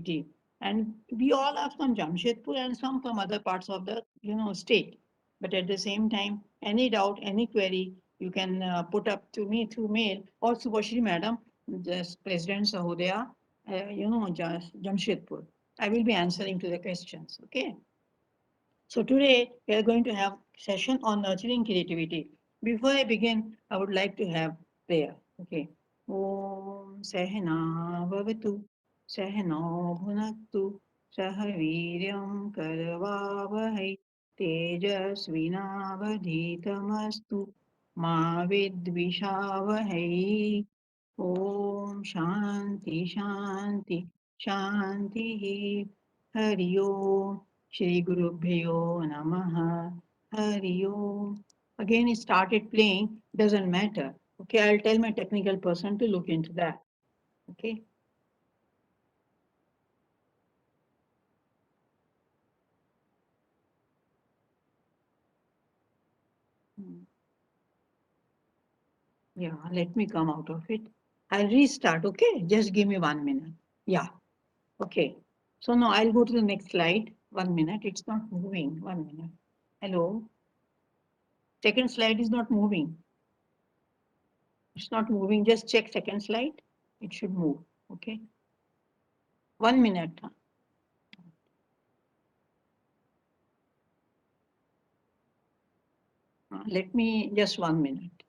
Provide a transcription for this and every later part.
creativity. And we all are from Jamshedpur and some from other parts of the state. But at the same time, any doubt, any query, you can put up to me through mail or Subhashri Madam, just President Sahodaya, Jamshedpur. I will be answering to the questions. Okay. So today we are going to have session on nurturing creativity. Before I begin, I would like to have prayer. Okay. Om Sahana Bhavatu Sahano Bhunaktu Sahaviryam Karavavahai Tejasvinavadhitamastu Ma Vidvishavahai. Om Shanti Shanti Shanti Hari Om Shri Guru Bhyo Namaha Hari Om. Again, it started playing, doesn't matter. Okay, I'll tell my technical person to look into that. Okay. Hmm. Yeah, let me come out of it. I'll restart. Okay, just give me 1 minute. Yeah, okay. So now I'll go to the next slide. 1 minute. It's not moving. 1 minute. Hello. Second slide is not moving. It's not moving. Just check second slide. It should move. Okay. 1 minute. Let me just 1 minute.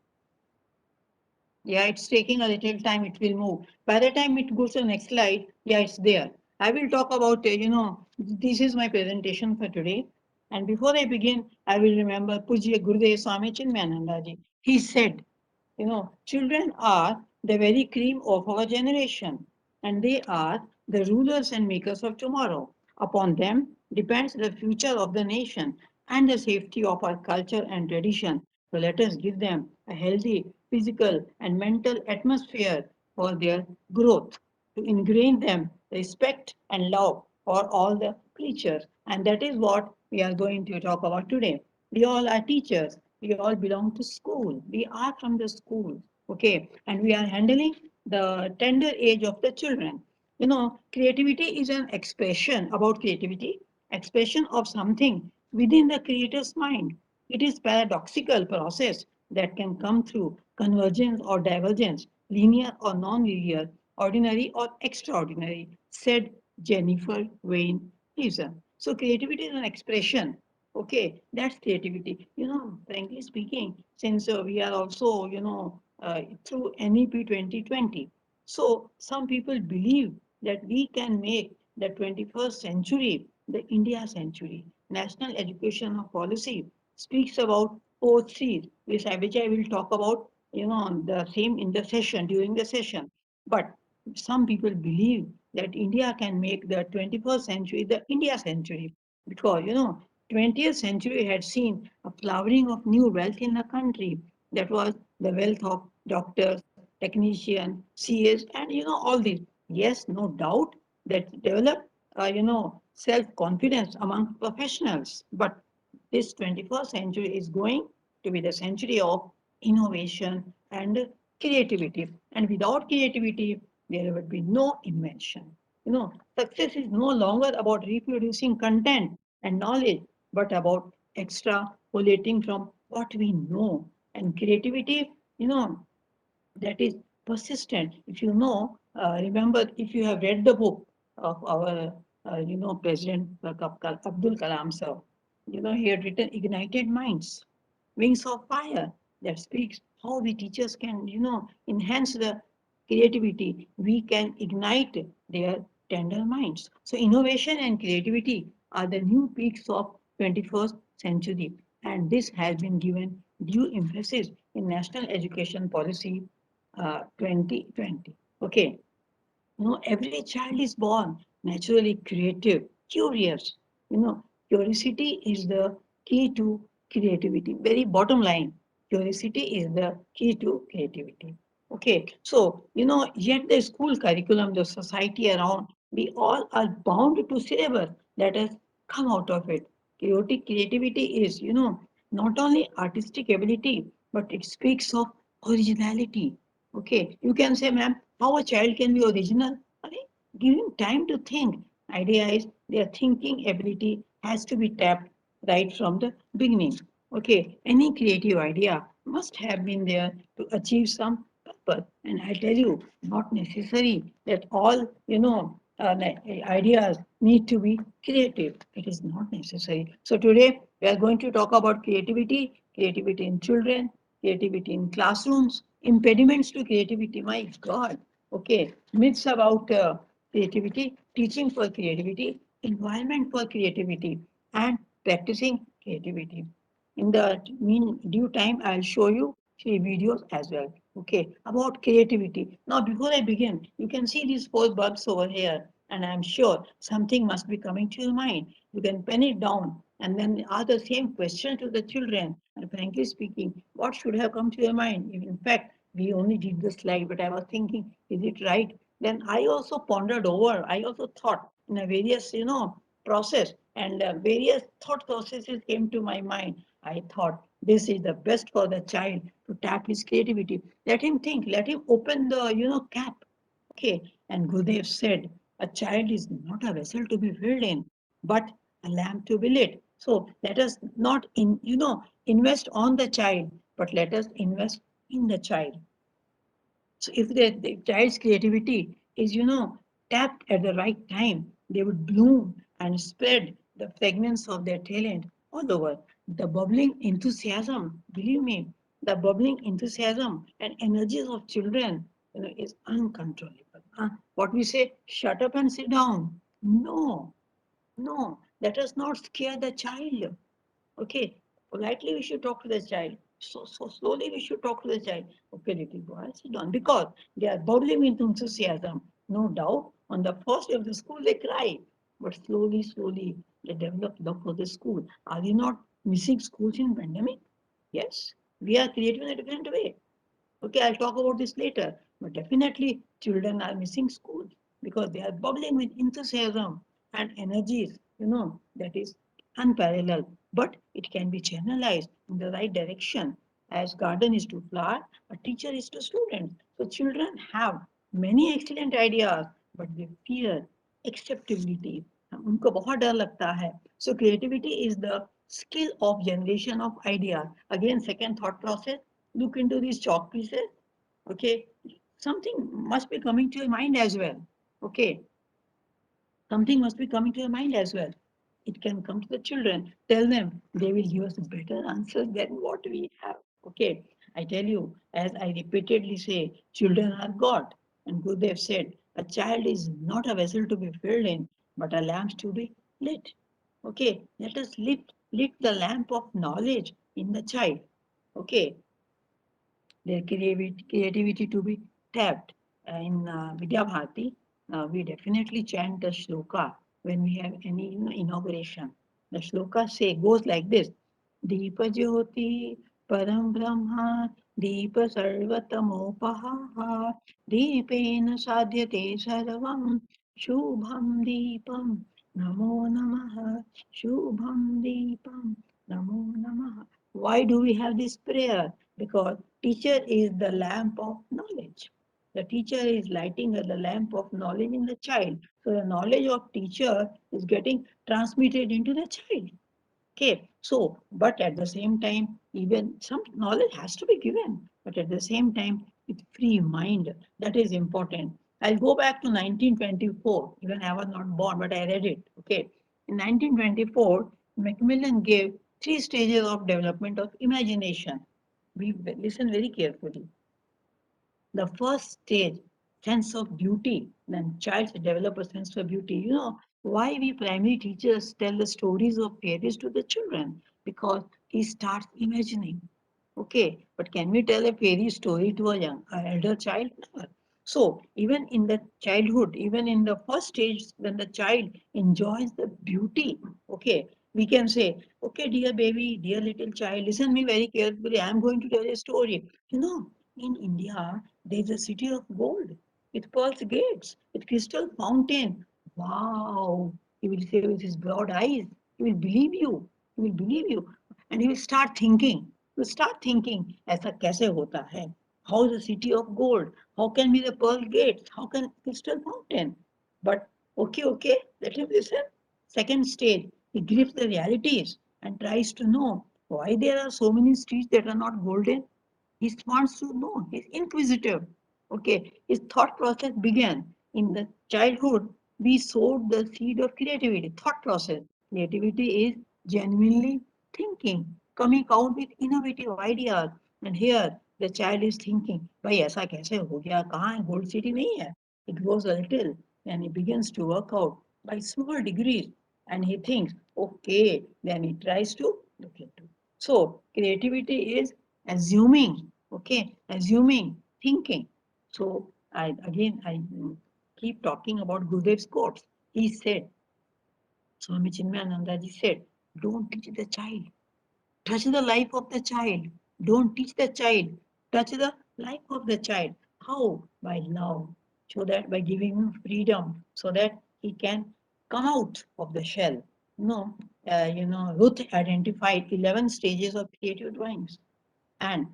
Yeah, it's taking a little time. It will move. By the time it goes to the next slide, yeah, it's there. I will talk about, this is my presentation for today. And before I begin, I will remember Pujya Gurudev Swami Chinmayananda ji. He said, children are the very cream of our generation, and they are the rulers and makers of tomorrow. Upon them depends the future of the nation and the safety of our culture and tradition. So let us give them a healthy physical and mental atmosphere for their growth, to ingrain them respect and love for all the creatures. And that is what we are going to talk about today. We all are teachers. We all belong to school. We are from the school. Okay. And we are handling the tender age of the children. Creativity is an expression about creativity, expression of something within the creator's mind. It is paradoxical process that can come through convergence or divergence, linear or non-linear, ordinary or extraordinary, said Jennifer Wayne Hazen. So creativity is an expression. Okay, that's creativity. Frankly speaking, since we are also, through NEP 2020, so some people believe that we can make the 21st century the India century. National Education Policy speaks about 4 C's, which I will talk about, the same in the session, during the session. But some people believe that India can make the 21st century the India century because, 20th century had seen a flowering of new wealth in the country. That was the wealth of doctors, technicians, CS, and, all these. Yes, no doubt that developed, self-confidence among professionals. But this 21st century is going to be the century of innovation and creativity. And without creativity, there would be no invention. Success is no longer about reproducing content and knowledge, but about extrapolating from what we know. And creativity, that is persistent. If you know, remember, if you have read the book of our, President Abdul Kalam sir, he had written Ignited Minds, Wings of Fire, that speaks how we teachers can, enhance the creativity. We can ignite their tender minds. So innovation and creativity are the new peaks of 21st century. And this has been given due emphasis in National Education Policy 2020. Okay, every child is born naturally creative, curious. Curiosity is the key to creativity. Very bottom line, curiosity is the key to creativity. Okay, so, yet the school curriculum, the society around, we all are bound to syllabus that has come out of it. Chaotic creativity is, not only artistic ability, but it speaks of originality. Okay, you can say, ma'am, how a child can be original? Give him time to think. Idea is their thinking ability has to be tapped right from the beginning. Okay, any creative idea must have been there to achieve some purpose. And I tell you, not necessary that all ideas need to be creative. It is not necessary. So today we are going to talk about creativity, creativity in children, creativity in classrooms, impediments to creativity. My God. Okay, myths about creativity, teaching for creativity, environment for creativity, and practicing creativity. In the mean due time, I'll show you three videos as well. Okay, about creativity. Now, before I begin, you can see these four bugs over here, and I'm sure something must be coming to your mind. You can pen it down and then ask the same question to the children. And frankly speaking, what should have come to your mind? In fact, we only did the slide, but I was thinking, is it right? Then I also pondered over, I also thought in a various, process, and various thought processes came to my mind. I thought this is the best for the child to tap his creativity. Let him think, let him open the, cap. Okay. And Gurudev said, a child is not a vessel to be filled in, but a lamp to be lit. So let us not invest on the child, but let us invest in the child. So if the child's creativity is, tapped at the right time, they would bloom and spread the fragrance of their talent all over. The bubbling enthusiasm, believe me, the bubbling enthusiasm and energies of children, is uncontrollable. What we say, shut up and sit down. No, no, let us not scare the child. Okay, politely we should talk to the child. So slowly we should talk to the child. Okay, little boy, sit down. Because they are bubbling with enthusiasm. No doubt, on the first day of the school they cry. But slowly, they develop love for the school. Are we not missing schools in pandemic? Yes, we are creative in a different way. Okay, I'll talk about this later. But definitely, children are missing school because they are bubbling with enthusiasm and energies, that is unparalleled. But it can be channelized in the right direction. As garden is to flower, a teacher is to student. So children have many excellent ideas, but they fear acceptability. उनको बहुत डर लगता है. So creativity is the skill of generation of ideas. Again, second thought process, look into these chalk pieces. Okay, something must be coming to your mind as well. Okay, something must be coming to your mind as well. It can come to the children. Tell them, they will give us better answers than what we have. Okay, I tell you, as I repeatedly say, children are God. And Gurudev said, a child is not a vessel to be filled in, but a lamp to be lit. Okay, let us lit the lamp of knowledge in the child. Okay, their creativity to be tapped. In Vidya Bharati, we definitely chant the shloka when we have any inauguration. The shloka goes like this: Deepa Jyoti Param Brahma Deepa Sarvatamopaha Deepena Sadhyate Sarvam Shubham Deepam Namo Namaha Shubham Deepam Namo Namaha. Why do we have this prayer? Because teacher is the lamp of knowledge. The teacher is lighting the lamp of knowledge in the child. So the knowledge of teacher is getting transmitted into the child. Okay, so but at the same time, even some knowledge has to be given, but at the same time, with free mind, that is important. I'll go back to 1924. Even I was not born, but I read it. Okay, in 1924, Macmillan gave three stages of development of imagination. We listen very carefully. The first stage, sense of beauty. Then child develop a sense of beauty. Why we primary teachers tell the stories of fairies to the children? Because he starts imagining. Okay, but can we tell a fairy story to a elder child? Never. So even in the childhood, even in the first stage, when the child enjoys the beauty, okay, we can say, okay, dear baby, dear little child, listen me very carefully. I am going to tell a story. In India, there is a city of gold with pearl gates, with crystal fountain. Wow! He will say with his broad eyes, he will believe you. He will believe you. And he will start thinking. He will start thinking, ऐसा कैसे होता है? How is the city of gold? How can be the pearl gates? How can crystal fountain? But okay, let him listen. Second stage, he grips the realities and tries to know why there are so many streets that are not golden. He wants to know. He's inquisitive. Okay, his thought process began in the childhood. We sowed the seed of creativity. Thought process. Creativity is genuinely thinking, coming out with innovative ideas. And here the child is thinking, भाई ऐसा कैसे हो गया? कहाँ है? Gold city नहीं है. It goes a little and he begins to work out by small degrees. And he thinks, okay, then he tries to look into. So creativity is assuming, okay, assuming, thinking. So I keep talking about Gurudev's quotes. He said, Swami Chinmayanandaji said, don't teach the child, touch the life of the child. Don't teach the child, touch the life of the child. How? By love. So that by giving him freedom, so that he can come out of the shell. No, Ruth identified 11 stages of creative drawings. And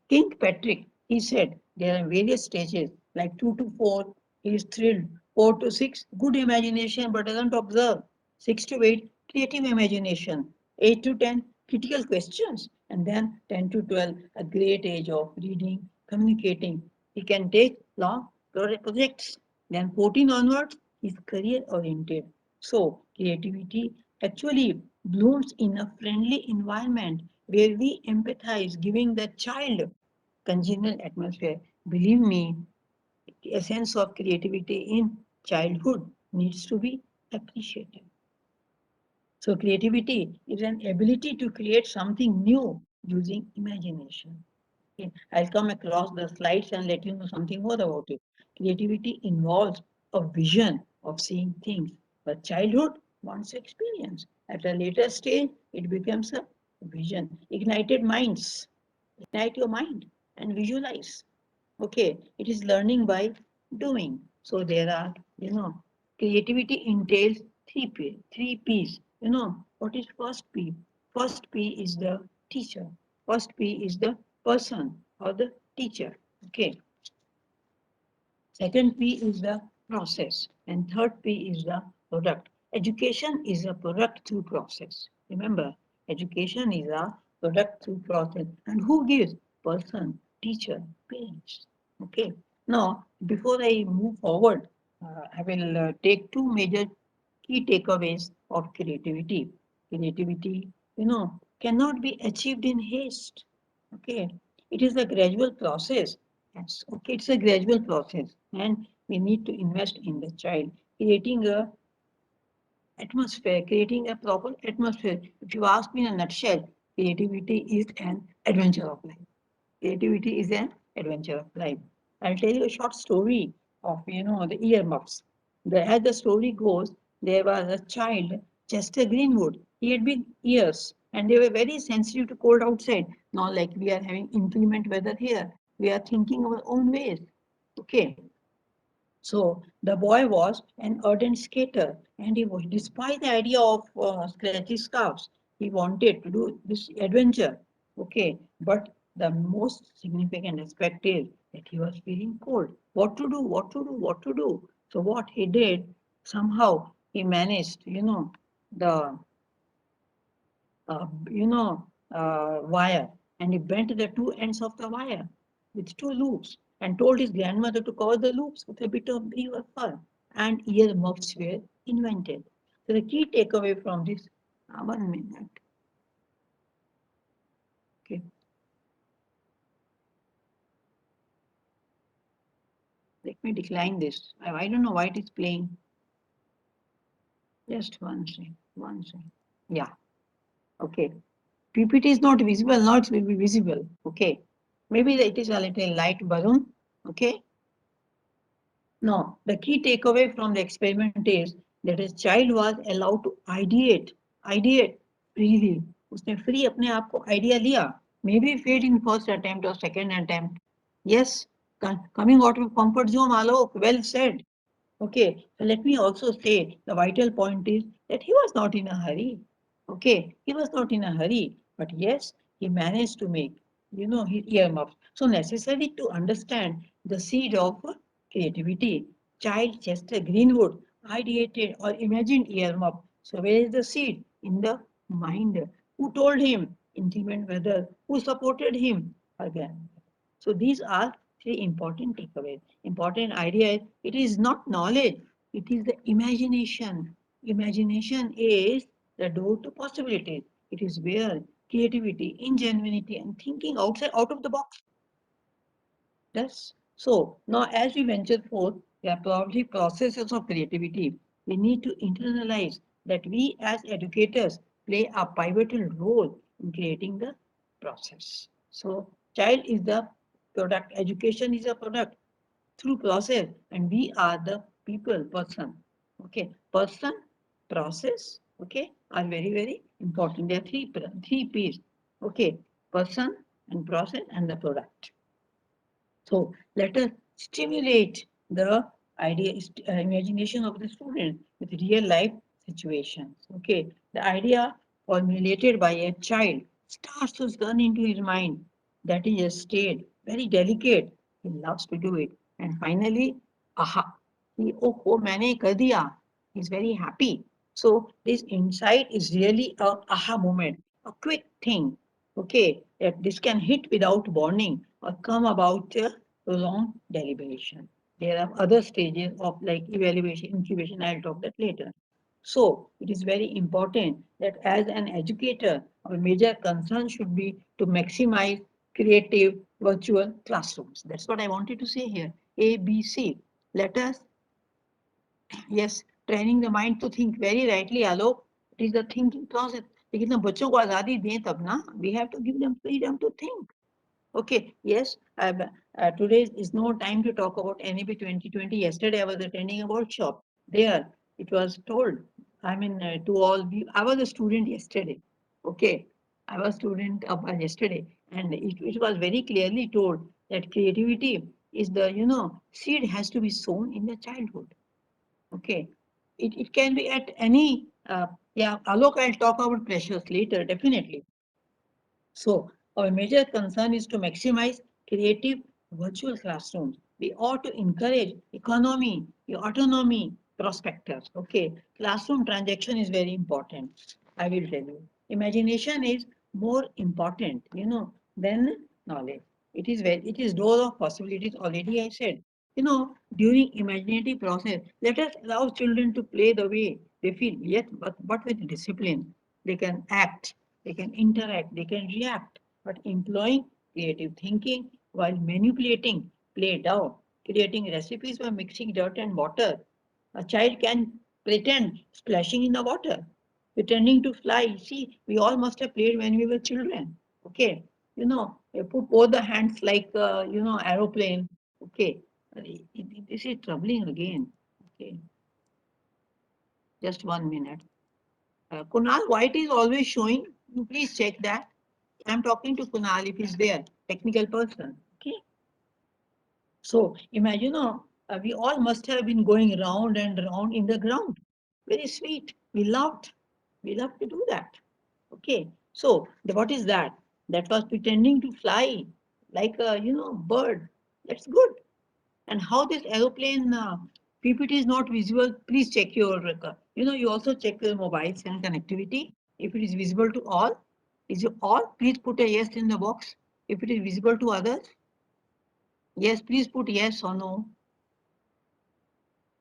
King Patrick, he said there are various stages, like 2 to 4, he is thrilled. 4 to 6, good imagination but doesn't observe. 6 to 8, creative imagination. 8 to 10, critical questions. And then 10 to 12, a great age of reading, communicating. He can take long projects. Then 14 onwards, he's career oriented. So creativity actually blooms in a friendly environment where we empathize, giving the child congenial atmosphere. Believe me, the essence of creativity in childhood needs to be appreciated. So creativity is an ability to create something new using imagination. Okay, I'll come across the slides and let you know something more about it. Creativity involves a vision of seeing things, but childhood wants experience. At a later stage, it becomes a vision. Ignited minds, ignite your mind and visualize. Okay, it is learning by doing. So there are, creativity entails three P's. What is first P? First P is the teacher. First P is the person or the teacher. Okay. Second P is the process. And third P is the product. Education is a product through process. Remember, education is a product through process. And who gives? Person, teacher, parents. Okay. Now, before I move forward, I will take two major key takeaways of creativity. Creativity, cannot be achieved in haste. Okay. It is a gradual process. Yes. Okay, it's a gradual process, and we need to invest in the child, creating a atmosphere, creating a proper atmosphere. If you ask me in a nutshell, creativity is an adventure of life. Creativity is an adventure of life. I'll tell you a short story of the earmuffs. As the story goes, there was a child, Chester Greenwood. He had big ears, and they were very sensitive to cold outside. Not like we are having inclement weather here. We are thinking our own ways. Okay, so the boy was an ardent skater, and he was, despite the idea of scratchy scarves, he wanted to do this adventure. Okay, but the most significant aspect is that he was feeling cold. What to do? What to do? What to do? So what he did, somehow he managed, the wire, and he bent the two ends of the wire with two loops and told his grandmother to cover the loops with a bit of beaver fur, and earmuffs were invented. So the key takeaway from this, 1 minute, okay, let me decline this. I don't know why it is playing. Just one second, one second. Yeah, okay. PPT is not visible, now it will be visible. Okay. Maybe it is a little light balloon. Okay. No, the key takeaway from the experiment is that a child was allowed to ideate freely. उसने free अपने आप को idea लिया. Maybe failed in first attempt or second attempt. Yes, coming out of comfort zone, Alok, well said. Okay, so let me also say the vital point is that he was not in a hurry. Okay, he was not in a hurry, but yes, he managed to make, his earmuffs. So necessary to understand the seed of creativity. Child Chester Greenwood ideated or imagined earmuff. So where is the seed? In the mind. Who told him? Inclement weather. Who supported him? Her grandmother. So these are three important takeaways. Important idea is it is not knowledge, it is the imagination. Imagination is the door to possibilities. It is where creativity, ingenuity, and thinking outside out of the box. Yes. So now as we venture forth, there are probably processes of creativity. We need to internalize that we as educators play a pivotal role in creating the process. So child is the product, education is a product through process, and we are the people, person. Okay, person, process, okay, are very, very important. There are three P's. Okay, person and process and the product. So let us stimulate the imagination of the student with real life situations. Okay, the idea formulated by a child starts to turn into his mind. That is a state, very delicate. He loves to do it. And finally, aha, oh, मैंने कर दिया. He's very happy. So this insight is really a aha moment, a quick thing. Okay, that this can hit without warning or come about long deliberation. There are other stages of like evaluation, incubation. I'll talk that later. So it is very important that as an educator, our major concern should be to maximize creative virtual classrooms. That's what I wanted to say here. A, B, C. Let us, yes, training the mind to think very rightly, Alok. It is the thinking process. लेकिन हम बच्चों को आजादी दें तब ना, we have to give them freedom to think. Okay, yes, today is no time to talk about NEP 2020. Yesterday, I was attending a workshop. There, it was told, I mean, to all, I was a student yesterday. Okay, I was a student of yesterday, and it was very clearly told that creativity is the, seed has to be sown in the childhood. Okay, it can be at any, yeah, Alok, I'll talk about pressures later, definitely. So our major concern is to maximize creative virtual classrooms. We ought to encourage economy, autonomy, prospectors. Okay, classroom transaction is very important. I will tell you. Imagination is more important, than knowledge. It is door of possibilities already I said. During imaginative process, let us allow children to play the way they feel, yet but with discipline. They can act, they can interact, they can react, but employing creative thinking while manipulating play dough, creating recipes by mixing dirt and water. A child can pretend splashing in the water, pretending to fly. See, we all must have played when we were children. Okay, you put both the hands like aeroplane. Okay, this is troubling again. Okay, just 1 minute. Kunal, White is always showing. You please check that. I'm talking to Kunal if he's there, technical person. Okay. So imagine, we all must have been going round and round in the ground. Very sweet. We loved. We loved to do that. Okay. So what is that? That was pretending to fly like a bird. That's good. And how this aeroplane PPT is not visible, please check your, you also check your mobiles and connectivity. If it is visible to all, is it all? Please put a yes in the box. If it is visible to others, yes, please put yes or no.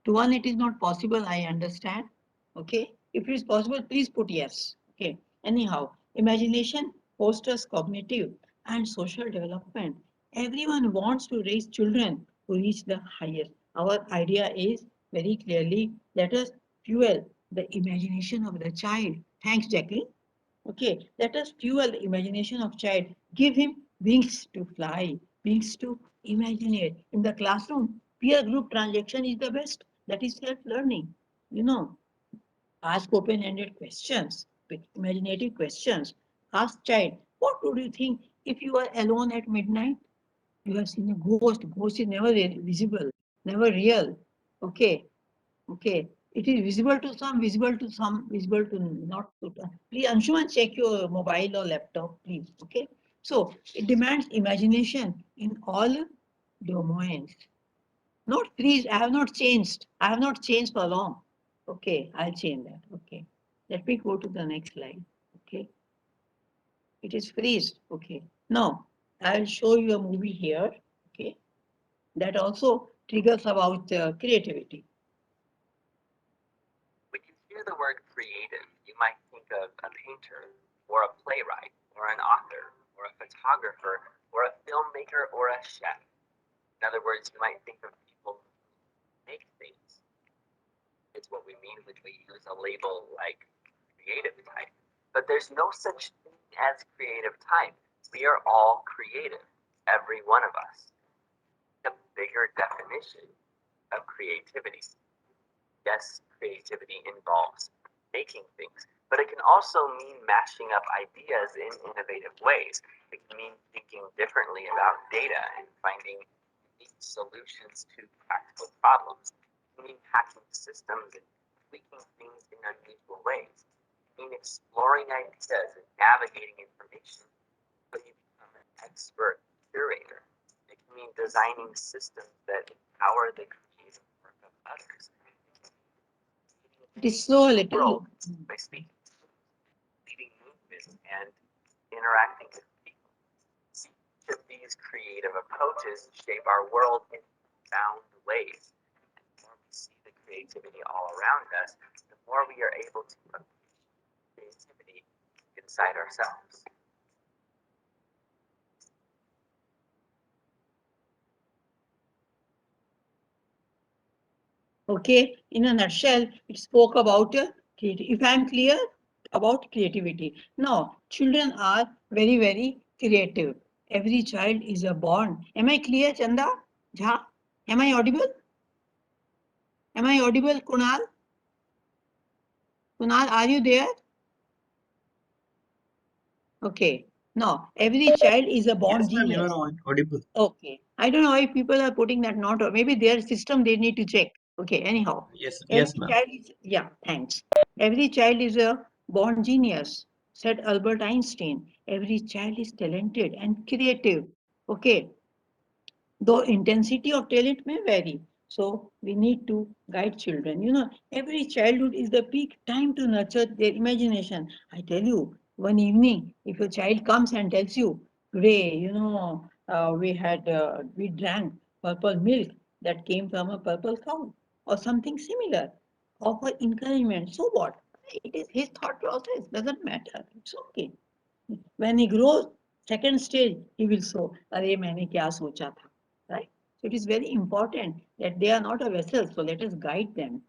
To one, it is not possible, I understand. Okay. If it is possible, please put yes. Okay. Anyhow, imagination fosters cognitive and social development. Everyone wants to raise children who reach the highest. Our idea is very clearly let us fuel the imagination of the child. Thanks, Jacqueline. Okay, let us fuel the imagination of child. Give him wings to fly, wings to imagine it. In the classroom, peer group transaction is the best. That is self-learning. You know, ask open-ended questions, with imaginative questions. Ask child, what would you think if you are alone at midnight? You have seen a ghost. Ghost is never visible, never real. Okay, okay. It is visible to some, visible to not to. Please, Anshuman, check your mobile or laptop, please. Okay. So it demands imagination in all domains. Not freeze. I have not changed. I have not changed for long. Okay, I'll change that. Okay. Let me go to the next slide. Okay. It is freezed. Okay. Now, I'll show you a movie here. Okay. That also triggers about creativity. When you hear the word creative, you might think of a painter, or a playwright, or an author, or a photographer, or a filmmaker, or a chef. In other words, you might think of people who make things. It's what we mean when we use a label like creative type. But there's no such thing as creative type. We are all creative, every one of us. The bigger definition of creativity. Yes, creativity involves making things, but it can also mean mashing up ideas in innovative ways. It can mean thinking differently about data and finding unique solutions to practical problems. It can mean hacking systems and tweaking things in unusual ways. It can mean exploring ideas and navigating information so you become an expert curator. It can mean designing systems that empower the creative work of others. It is so little. World by speaking, leading movements, and interacting with people. Each of these creative approaches shape our world in profound ways. And the more we see the creativity all around us, the more we are able to appreciate creativity inside ourselves. Okay, in a nutshell, it spoke about if I am clear about creativity. Now, children are very, very creative. Every child is a born. Am I clear, Chanda? Jha? Am I audible? Am I audible, Kunal? Kunal, are you there? Okay. No, every child is a born Yes, ma'am, you genius. are audible. Okay. I don't know why people are putting that not, or maybe their system they need to check. Okay, anyhow. Yes, yes, Every ma'am. child is, yeah, thanks. Every child is a born genius, said Albert Einstein. Every child is talented and creative. Okay, though intensity of talent may vary. So we need to guide children. Every childhood is the peak time to nurture their imagination. I tell you, one evening, if a child comes and tells you, today, we drank purple milk that came from a purple cow or something similar, offer encouragement. So what? It is his thought process, doesn't matter. It's okay. When he grows, second stage, he will show, अरे मैंने क्या सोचा था, right? So it is very important that they are not a vessel. So let us guide them.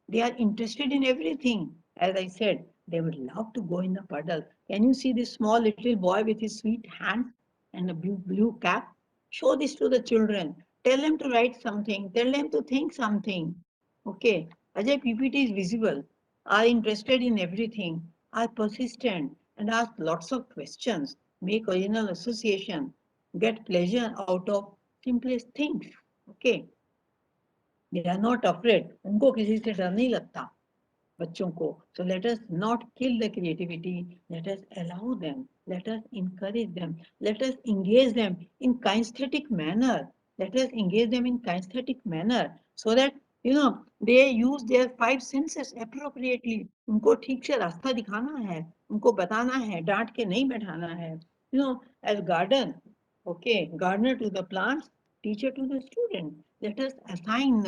They are interested in everything. As I said, they would love to go in the puddle. Can you see this small little boy with his sweet hand and a blue cap? Show this to the children. Tell them to write something. Tell them to think something. Okay. Ajay PPT is visible, are interested in everything, are persistent, and ask lots of questions, make original association, get pleasure out of simplest things. Okay. They are not afraid. उनको किसी से डर नहीं लगता बच्चों को. So let us not kill the creativity. Let us allow them. Let us encourage them. Let us engage them in kinesthetic manner. Let us engage them in kinesthetic manner so that they use their five senses appropriately. उनको ठीक से रास्ता दिखाना है, उनको बताना है, डांट के नहीं बैठाना है. As garden, okay, gardener to the plants, teacher to the student. Let us assign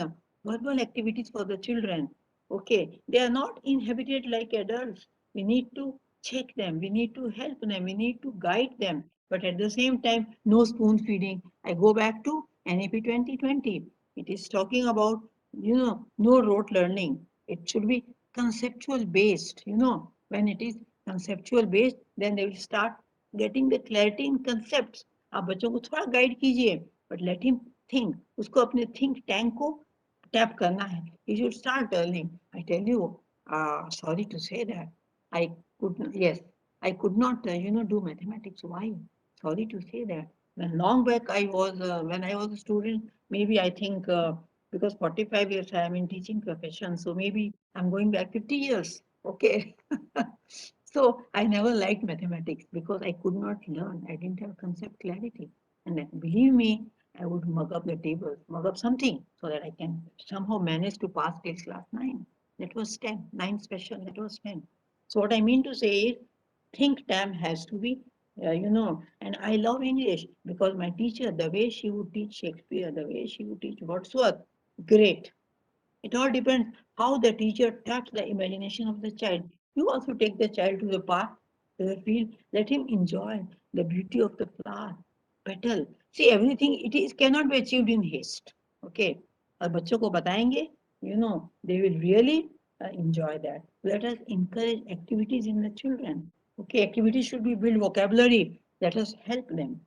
verbal activities for the children. Okay, they are not inhabited like adults. We need to check them. We need to help them. We need to guide them. But at the same time, no spoon feeding. I go back to NAP 2020. It is talking about, no rote learning. It should be conceptual based. When it is conceptual based, then they will start getting the clarity in concepts. आप बच्चों को थोड़ा guide कीजिए, but let him think. उसको अपने think tank को tap करना है. He should start earning. I tell you, sorry to say that yes, I could not, do mathematics. Why? Sorry to say that. When long back when I was a student, maybe I think because 45 years I am in teaching profession, so maybe I'm going back 50 years. Okay. So I never liked mathematics because I could not learn. I didn't have concept clarity. And then, believe me, I would mug up the tables, mug up something so that I can somehow manage to pass till class 9. That was 10. 9 special, that was 10. So what I mean to say is, think time has to be, and I love English because my teacher, the way she would teach Shakespeare, the way she would teach Wordsworth, great. It all depends how the teacher taps the imagination of the child. You also take the child to the park, to the field, let him enjoy the beauty of the flower, petal. See, everything it is cannot be achieved in haste. Okay, और बच्चों को बताएंगे, they will really enjoy that. Let us encourage activities in the children. Okay, activities should be build vocabulary. Let us help them.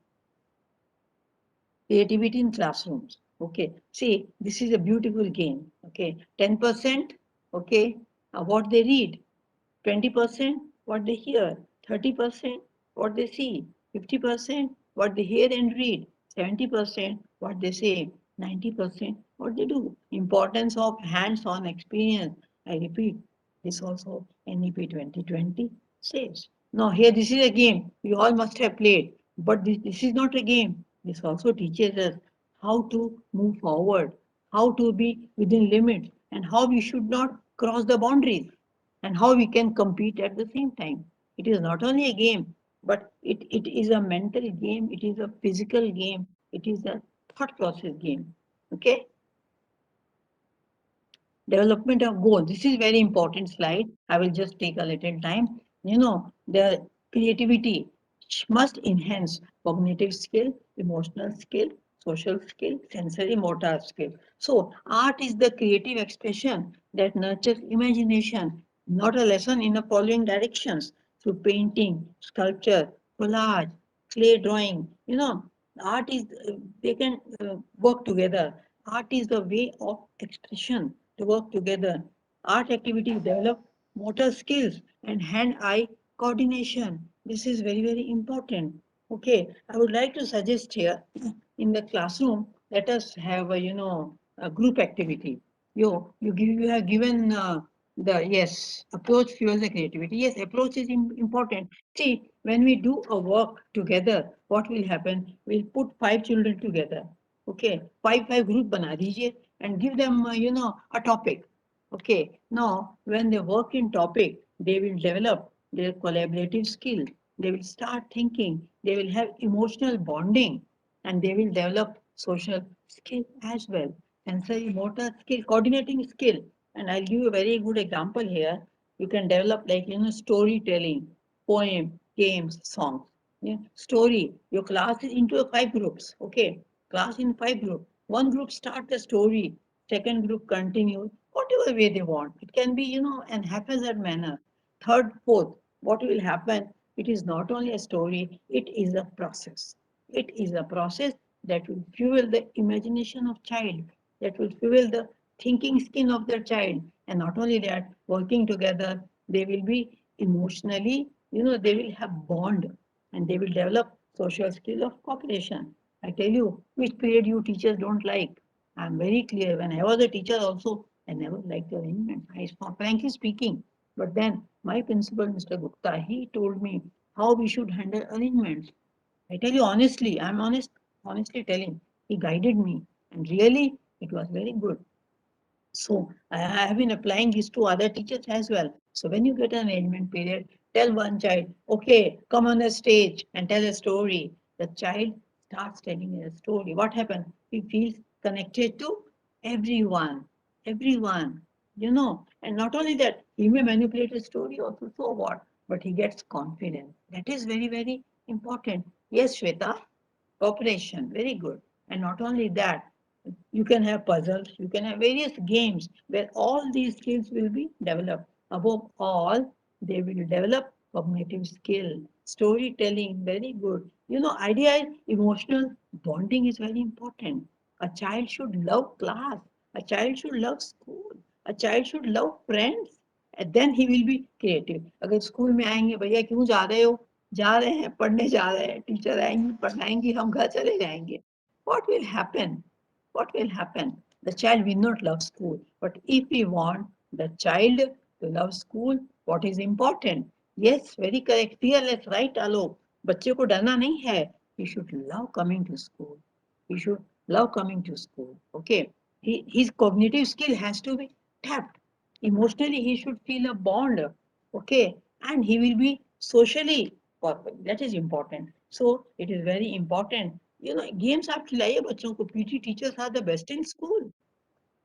Creativity in classrooms. Okay, see, this is a beautiful game. Okay, 10%, okay, what they read, 20% what they hear, 30% what they see, 50% what they hear and read, 70% what they say, 90% what they do. Importance of hands-on experience. I repeat, this also NEP 2020 says. Now here this is a game we all must have played, but this is not a game. This also teaches us how to move forward, how to be within limits, and how we should not cross the boundaries and how we can compete at the same time. It is not only a game, but it is a mental game, it is a physical game, it is a thought process game. Okay? Development of goals. This is very important slide. I will just take a little time. The creativity must enhance cognitive skill, emotional skill, social skill, sensory motor skill. So art is the creative expression that nurtures imagination, not a lesson in the following directions through painting, sculpture, collage, clay drawing. Art is, they can work together. Art is the way of expression to work together. Art activities develop motor skills and hand-eye coordination. This is very, very important. Okay, I would like to suggest here in the classroom, let us have a group activity. You have given the yes approach fuels the creativity. Yes, approach is important. See, when we do a work together, what will happen? We'll put 5 children together. Okay, five group bana dijiye and give them a topic. Okay, now when they work in topic, they will develop their collaborative skill. They will start thinking. They will have emotional bonding, and they will develop social skill as well. Sensory motor skill, coordinating skill. And I'll give you a very good example here. You can develop like storytelling, poem, games, songs. Yeah. Story. Your class is into 5 groups. Okay, class in 5 groups. One group start the story. Second group continue whatever way they want. It can be an haphazard manner. Third, fourth. What will happen? It is not only a story. It is a process. It is a process that will fuel the imagination of child, that will fuel the thinking skin of the child. And not only that, working together, they will be emotionally, they will have bond and they will develop social skill of cooperation. I tell you, which period you teachers don't like. I'm very clear. When I was a teacher also, I never liked arrangement. Frankly speaking. But then my principal, Mr. Gupta, he told me how we should handle arrangements. I tell you honestly, I'm honestly telling. He guided me, and really, it was very good. So I have been applying this to other teachers as well. So when you get an arrangement period, tell one child, okay, come on the stage and tell a story. The child starts telling a story. What happened? He feels connected to everyone, everyone, And not only that, he may manipulate a story also, so what? But he gets confidence. That is very, very important. Yes, Shweta, cooperation, very good. And not only that, you can have puzzles, you can have various games where all these skills will be developed. Above all, they will develop cognitive skill, storytelling, very good. Idea is emotional bonding is very important. A child should love class, a child should love school, a child should love friends. And then he will be creative. अगर school में आएंगे भैया क्यों जा रहे हो जा रहे हैं पढ़ने जा रहे हैं टीचर आएंगी पढ़ाएंगी हम घर चले जाएंगे what will happen? What will happen? The child will not love school. But if we want the child to love school, what is important? Yes, very correct. Fearless, right, Alok? बच्चे को डरना नहीं है. He should love coming to school. He should love coming to school. Okay, his cognitive skill has to be tapped. Emotionally, he should feel a bond. Okay, and he will be socially perfect. That is important. So it is very important. Games आप खिलाइए बच्चों को. PT teachers are the best in school.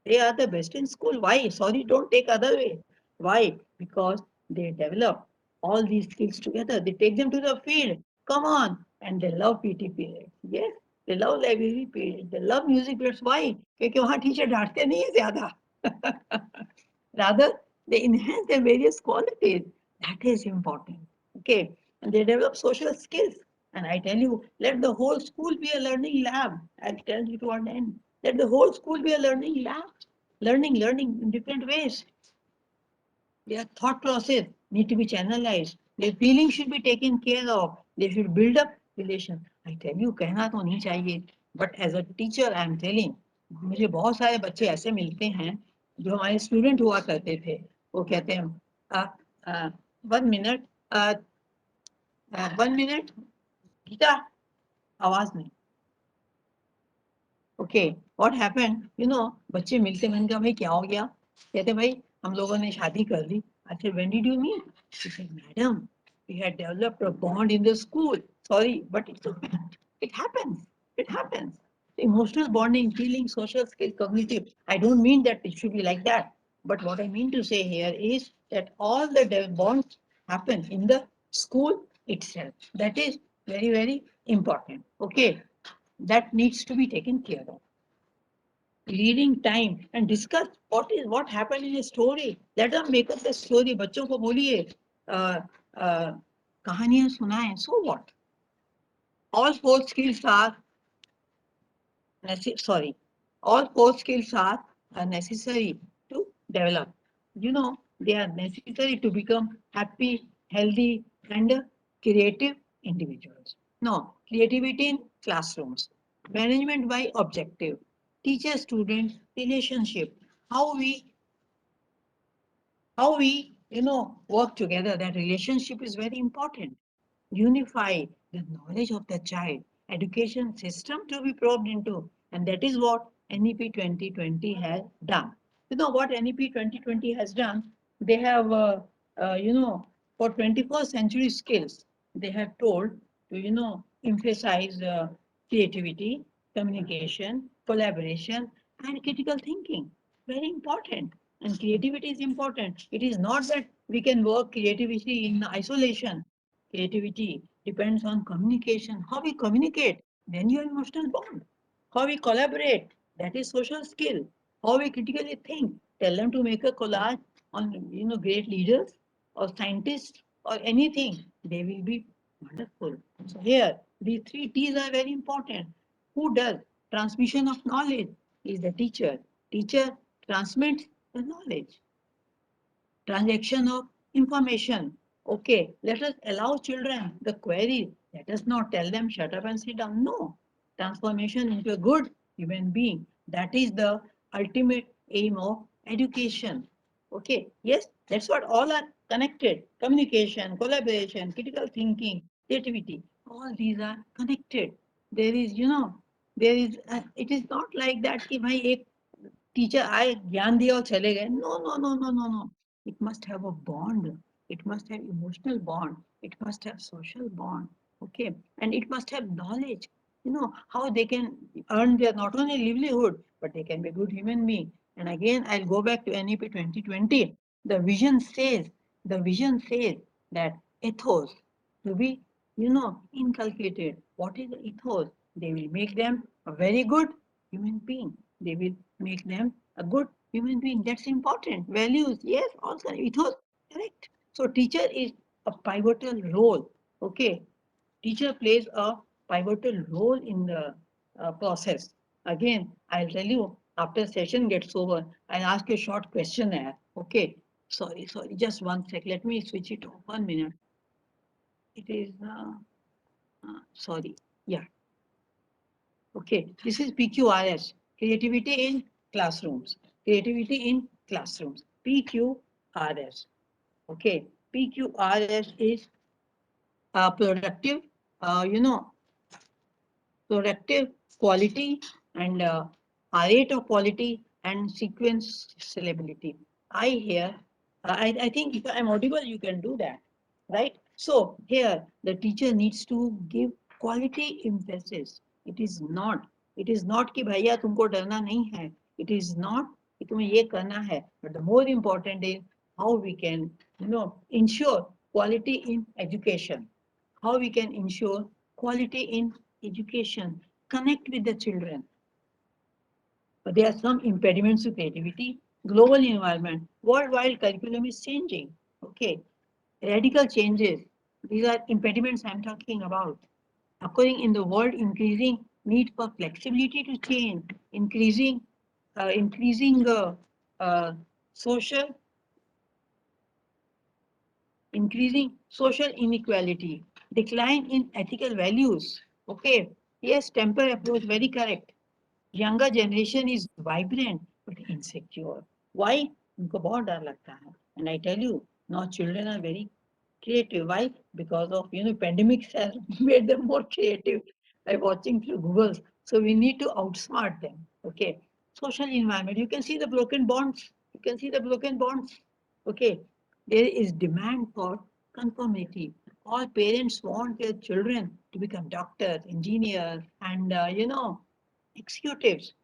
They are the best in school. Why? Sorry, don't take other way. Why? Because they develop all these skills together. They take them to the field. Come on. And they love PT period. Yes, they love library period. They love music periods. Why? क्योंकि वहाँ teacher डांटते नहीं है ज़्यादा. Rather, they enhance their various qualities. That is important. Okay. And they develop social skills. And I tell you, let the whole school be a learning lab. I'll tell you to an end. Let the whole school be a learning lab. Learning in different ways. Their thought process need to be channelized. Their feelings should be taken care of. They should build up relation. I tell you, कहना तो नहीं चाहिए. But as a teacher, I am telling, मुझे बहुत सारे बच्चे ऐसे मिलते हैं जो हमारे स्टूडेंट हुआ करते थे. वो कहते हैं 1 minute, 1 minute, गीता आवाज नहीं. ओके व्हाट हैपेंड बच्चे मिलते मैंने कहा भाई क्या हो गया. कहते भाई हम लोगों ने शादी कर ली. अच्छा when did you meet. She said madam we had developed a bond in the school. Sorry but it happens. It happens. Emotional bonding, feeling, social skill, cognitive. I don't mean that it should be like that. But what I mean to say here is that all the bonds happen in the school itself. That is very, very important. Okay. That needs to be taken care of. Leading time and discuss what happened in a story. Let them make up the story. बच्चों को बोलिए कहानियां सुनाएं. So what? All four skills are sorry. All four skills are necessary to develop. They are necessary to become happy, healthy, and creative individuals. No, creativity in classrooms, management by objective, teacher-student relationship, how we work together. That relationship is very important. Unify the knowledge of the child, education system to be probed into. And that is what NEP 2020 has done. You know what NEP 2020 has done? They have, for 21st century skills, they have told to, emphasize creativity, communication, collaboration, and critical thinking. Very important. And creativity is important. It is not that we can work creativity in isolation. Creativity depends on communication. How we communicate, then your emotional bond. How we collaborate, that is social skill. How we critically think, tell them to make a collage on great leaders or scientists or anything. They will be wonderful. So here, these three T's are very important. Who does? Transmission of knowledge is the teacher. Teacher transmits the knowledge. Transaction of information. Okay, let us allow children the query. Let us not tell them shut up and sit down. No. Transformation into a good human being. That is the ultimate aim of education. Okay, yes, that's what all are connected. Communication, collaboration, critical thinking, creativity. All these are connected. There is, it is not like that कि भाई एक teacher आए ज्ञान दिया और चले गए. No no no no no no. It must have a bond. It must have emotional bond. It must have social bond. Okay, and it must have knowledge. How they can earn their not only livelihood but they can be a good human being. And again I'll go back to NEP 2020. The vision says that ethos to be inculcated. What is the ethos? They will make them a very good human being. They will make them a good human being. That's important. Values, yes, also ethos, correct. So teacher is a pivotal role. Okay, teacher plays a pivotal role in the process. Again, I'll tell you after session gets over, I'll ask you a short questionnaire. Okay, sorry, just one sec. Let me switch it off. 1 minute. It is sorry. Yeah. Okay, this is PQRS, creativity in classrooms. Creativity in classrooms, PQRS. Okay, PQRS is productive, productive quality and our rate of quality and sequence scalability. I hear, I think if I'm audible, you can do that, right? So here, the teacher needs to give quality emphasis. It is not, it is not कि भैया तुमको डरना नहीं है. It is not कि तुम्हें ये करना है. But the more important is how we can, ensure quality in education. How we can ensure quality in education. Connect with the children. But there are some impediments to creativity. Global environment, worldwide curriculum is changing. Okay, radical changes. These are impediments I'm talking about. Occurring in the world, increasing need for flexibility to change, increasing uh, social, increasing social inequality, decline in ethical values. Okay, yes, temper approach, very correct. Younger generation is vibrant but insecure. Why? उनको बहुत डर लगता है. And I tell you, now children are very creative. Why? Because of pandemics has made them more creative by watching through Google. So we need to outsmart them. Okay. Social environment. You can see the broken bonds. You can see the broken bonds. Okay. There is demand for conformity. All parents want their children to become doctors, engineers, and executives.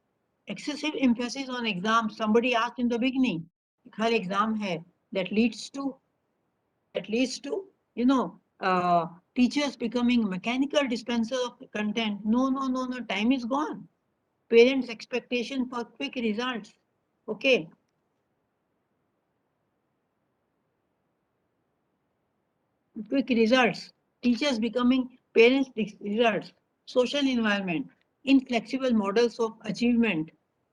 Excessive emphasis on exams. Somebody asked in the beginning, her exam है that leads to you know uh, teachers becoming mechanical dispenser of content. No, no, no, no. Time is gone. Parents' expectation for quick results. Okay, quick results. Teachers becoming parents' results. Social environment. Inflexible models of achievement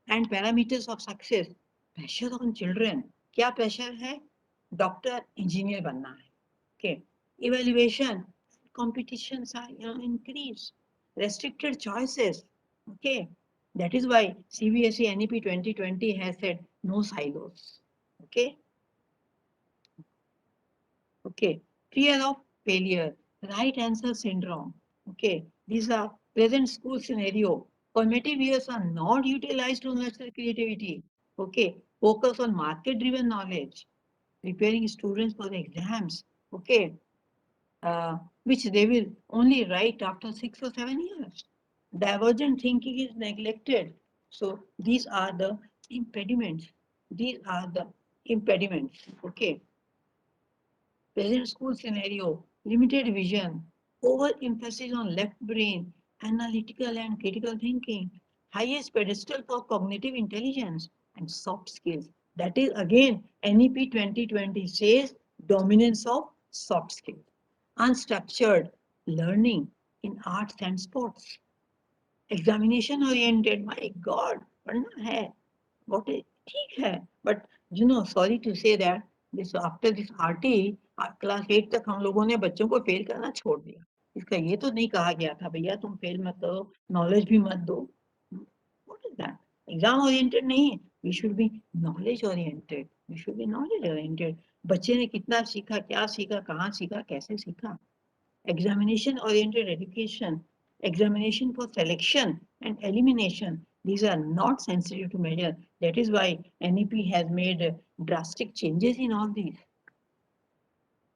and parameters of success. Pressure on children. क्या pressure है? Doctor engineer बनना है. Okay. Evaluation, competitions are increased. Restricted choices. Okay. That is why CBSE NEP 2020 has said no silos. Okay. Okay. Fear of failure. Right answer syndrome. Okay. These are present school scenario. Formative years are not utilized to nurture creativity. Okay. Focus on market driven knowledge. Preparing students for the exams. Okay, which they will only write after 6 or 7 years. Divergent thinking is neglected. So these are the impediments. These are the impediments. Okay. Present school scenario, limited vision, overemphasis on left brain, analytical and critical thinking, highest pedestal for cognitive intelligence and soft skills. That is again NEP 2020 says dominance of soft skills. Unstructured learning in arts and sports. Examination oriented, my God, पढ़ना है. What is ठीक है, but sorry to say that this after this RT class 8 तक हम लोगों ने बच्चों को फेल करना छोड़ दिया. इसका ये तो नहीं कहा गया था भैया तुम फेल मत करो, नॉलेज भी मत दो. What is that? Exam oriented नहीं है. We should be knowledge oriented. We should be knowledge oriented. बच्चे ने कितना सीखा, क्या सीखा, कहाँ सीखा, कैसे सीखा. Examination oriented education, examination for selection and elimination. These are not sensitive to measure. That is why NEP has made drastic changes in all these.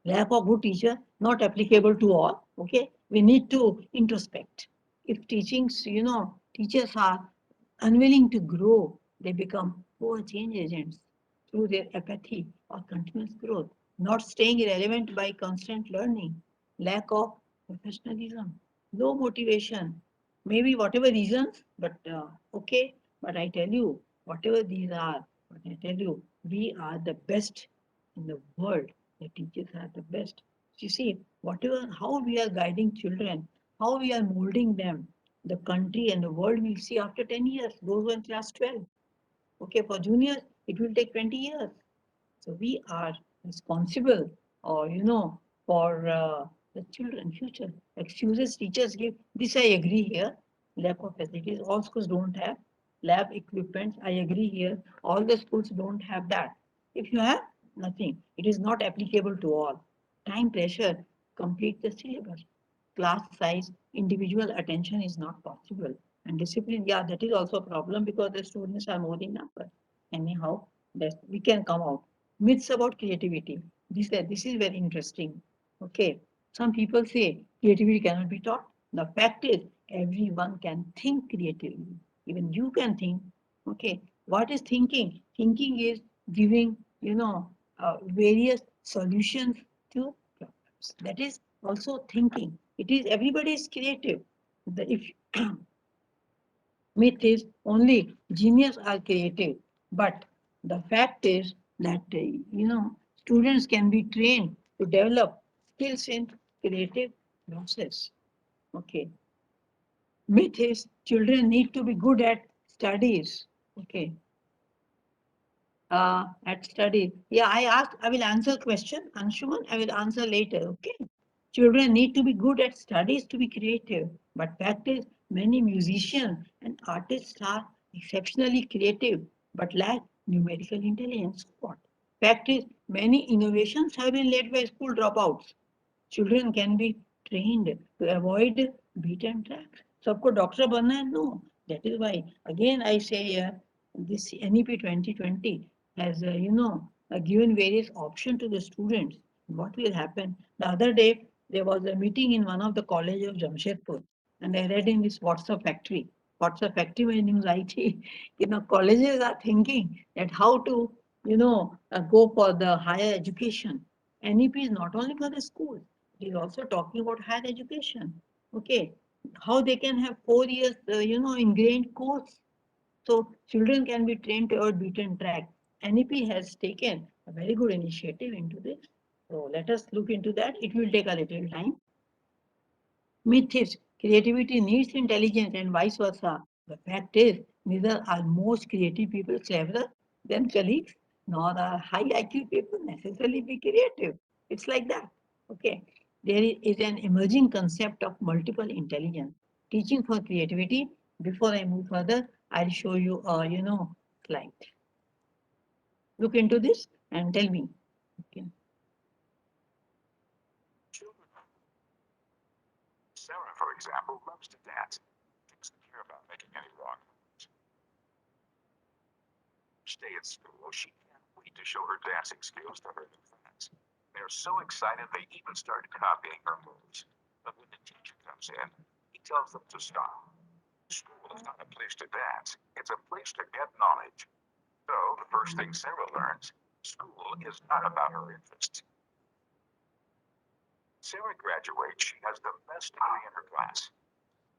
Lack of good teacher, not applicable to all. Okay, we need to introspect. If teachers are unwilling to grow, they become poor change agents through their apathy or continuous growth, not staying relevant by constant learning, lack of professionalism, low motivation, maybe whatever reasons, but okay. But I tell you, whatever these are, but I tell you, we are the best in the world. The teachers are the best. You see, whatever, how we are guiding children, how we are molding them, the country and the world will see after 10 years, those who are in class 12. Okay, for juniors, it will take 20 years. So we are responsible, or for the children future. Excuses teachers give. This I agree here. Lack of facilities. All schools don't have lab equipment. I agree here. All the schools don't have that. If you have nothing, it is not applicable to all. Time pressure. Complete the syllabus. Class size. Individual attention is not possible. And discipline, yeah, that is also a problem because the students are more in number. Anyhow, that we can come out. Myths about creativity. This is very interesting. Okay. Some people say creativity cannot be taught. The fact is, everyone can think creatively. Even you can think. Okay. What is thinking? Thinking is giving, various solutions to problems. That is also thinking. It is everybody is creative. If myth is only genius are creative, but the fact is that students can be trained to develop skills in creative process. Okay, myth is children need to be good at studies. Okay, at study. Yeah, I will answer question, Anshuman. I will answer later. Okay. Children need to be good at studies to be creative. But fact is, many musicians and artists are exceptionally creative but lack numerical intelligence. What? Fact is, many innovations have been led by school dropouts. Children can be trained to avoid beaten tracks. सबको doctor बनना है? No. That is why again I say this NEP 2020 has given various options to the students. What will happen? The other day there was a meeting in one of the college of Jamshedpur, and I read in this WhatsApp factory. WhatsApp factory means IT. Colleges are thinking that how to go for the higher education. NEP is not only for the school, it is also talking about higher education. Okay, how they can have 4 years, ingrained course. So children can be trained to a beaten track. NEP has taken a very good initiative into this. So let us look into that. It will take a little time. Myth is creativity needs intelligence and vice versa. The fact is, neither are most creative people cleverer than colleagues, nor are high IQ people necessarily be creative. It's like that. Okay. There is an emerging concept of multiple intelligence. Teaching for creativity. Before I move further, I'll show you a slide. Look into this and tell me. Okay. Sarah, for example, loves to dance. Doesn't care about making any wrong moves. Stay at school, she can't wait to show her dancing skills to her new friends. They're so excited they even start copying her moves. But when the teacher comes in, he tells them to stop. School is not a place to dance, it's a place to get knowledge. So, the first thing Sarah learns, school is not about her interests. Sarah graduates, she has the best degree in her class.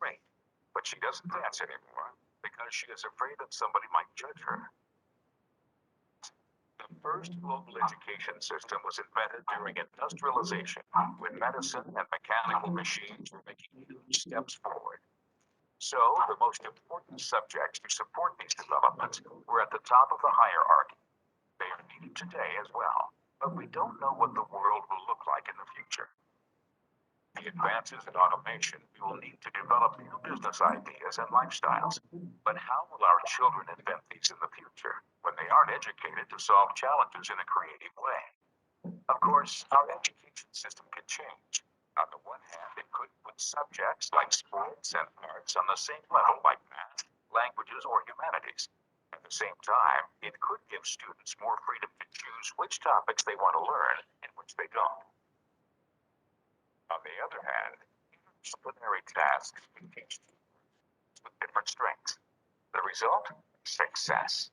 Great. But she doesn't dance anymore because she is afraid that somebody might judge her. The first global education system was invented during industrialization, when medicine and mechanical machines were making huge steps forward. So, the most important subjects to support these developments were at the top of the hierarchy. They are needed today as well, but we don't know what the world will look like in the future. The advances in automation, we will need to develop new business ideas and lifestyles. But how will our children invent these in the future when they aren't educated to solve challenges in a creative way? Of course, our education system can change. On the one hand, it could put subjects like sports and arts on the same level like math, languages, or humanities. At the same time, it could give students more freedom to choose which topics they want to learn and which they don't. On the other hand, disciplinary tasks can teach students with different strengths. The result? Success.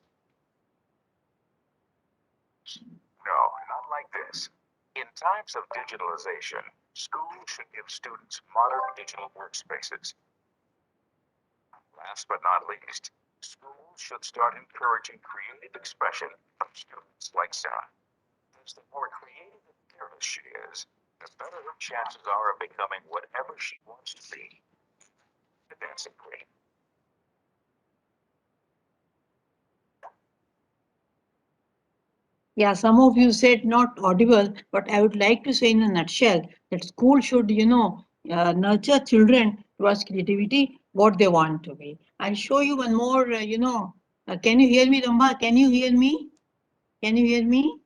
No, not like this. In times of digitalization, schools should give students modern digital workspaces. Last but not least, schools should start encouraging creative expression from students like Sarah. Because the more creative and fearless she is, the better her chances are of becoming whatever she wants to be. The dancing queen. Yeah, some of you said not audible, but I would like to say in a nutshell that school should, nurture children towards creativity, what they want to be. I'll show you one more, can you hear me, Ramba? Can you hear me? Can you hear me?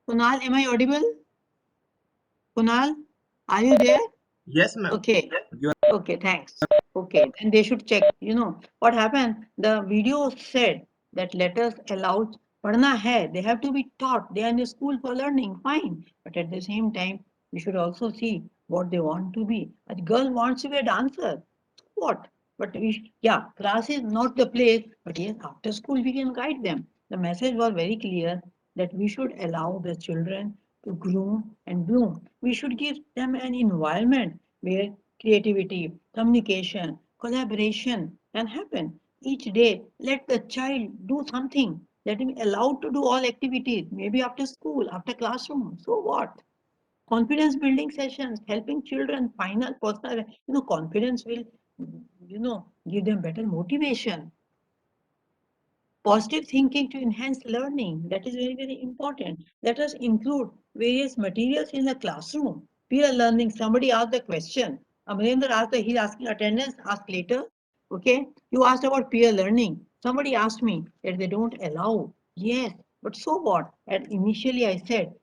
Kunal, am I audible? Kunal, are you there? Yes, ma'am. Okay, You okay, thanks. Okay, then they should check. What happened? The video said that let us allow padna hai. They have to be taught. They are in the school for learning, fine. But at the same time, we should also see what they want to be. A girl wants to be a dancer. What? But yeah, class is not the place. But yes, after school we can guide them. The message was very clear that we should allow the children to groom and bloom. We should give them an environment where creativity, communication, collaboration can happen. Each day, let the child do something. Let him allowed to do all activities, maybe after school, after classroom. So what? Confidence building sessions, helping children final personal, confidence will, give them better motivation. Positive thinking to enhance learning, that is very, very important. Let us include various materials in the classroom. Peer learning, somebody asked the question. Amarendra asked, he's asking attendance, ask later. Okay, you asked about peer learning. Somebody asked me that they don't allow. Yes, but so what? And initially I said,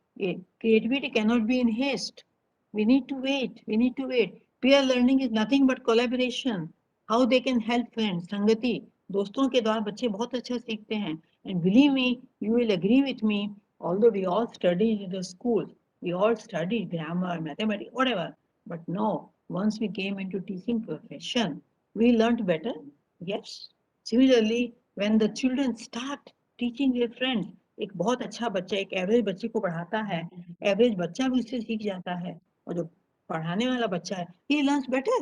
creativity cannot be in haste. We need to wait. We need to wait. Peer learning is nothing but collaboration. How they can help friends, संगति, दोस्तों के द्वारा बच्चे बहुत अच्छा सीखते हैं. And believe me, you will agree with me, although we all studied in the school, we all studied grammar, mathematics, whatever. But no, once we came into teaching profession, we learned better. Yes. Similarly, when the children start teaching their friends, एक बहुत अच्छा बच्चा एक average बच्चे को पढ़ाता है, average बच्चा भी उससे सीख जाता है, और जो पढ़ाने वाला बच्चा है, he learns better.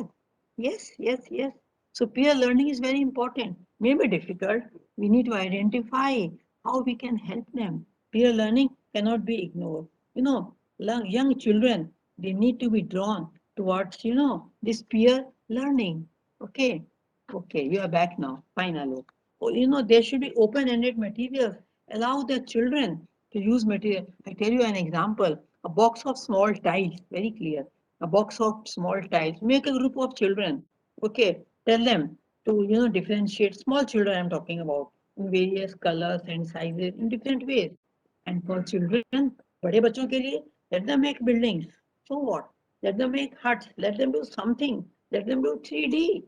Yes, yes, yes. So peer learning is very important. May be difficult. We need to identify how we can help them. Peer learning cannot be ignored. Young children, they need to be drawn towards, this peer learning. Okay, okay, you are back now. Fine, Alok. Oh, there should be open-ended materials. Allow the children to use material. I tell you an example. A box of small tiles, very clear. A box of small tiles. Make a group of children. Okay, tell them to differentiate. Small children I'm talking about in various colors and sizes in different ways. And for children, बड़े बच्चों के लिए, let them make buildings. So what? Let them make huts. Let them do something. Let them do 3D.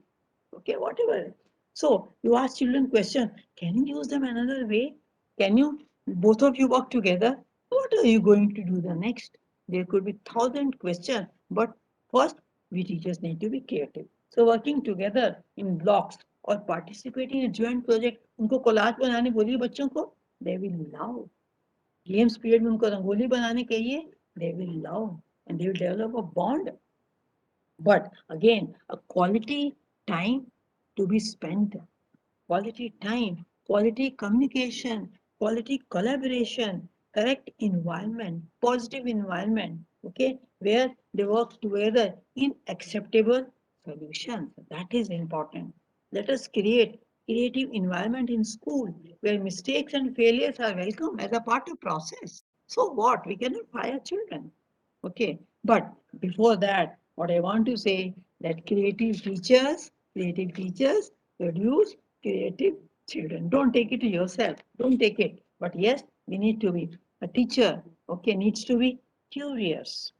Okay, whatever. So you ask children question, can you use them another way? Can you, both of you work together? What are you going to do the next? There could be thousand questions, but first we teachers need to be creative. So working together in blocks or participating in a joint project, उनको collage बनाने बोलिए बच्चों को, they will love. Games period में उनको रंगोली बनाने कहिए, they will love and they will develop a bond. But again, a quality time to be spent, quality time, quality communication, quality collaboration, correct environment, positive environment, okay, where they work together in acceptable solutions. That is important. Let us create creative environment in school where mistakes and failures are welcome as a part of process. So what? We cannot fire children. Okay, but before that, what I want to say that creative teachers produce creative children. Don't take it to yourself. Don't take it. But yes, we need to be a teacher. Okay, needs to be curious,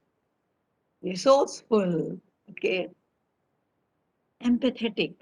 resourceful. Okay, empathetic,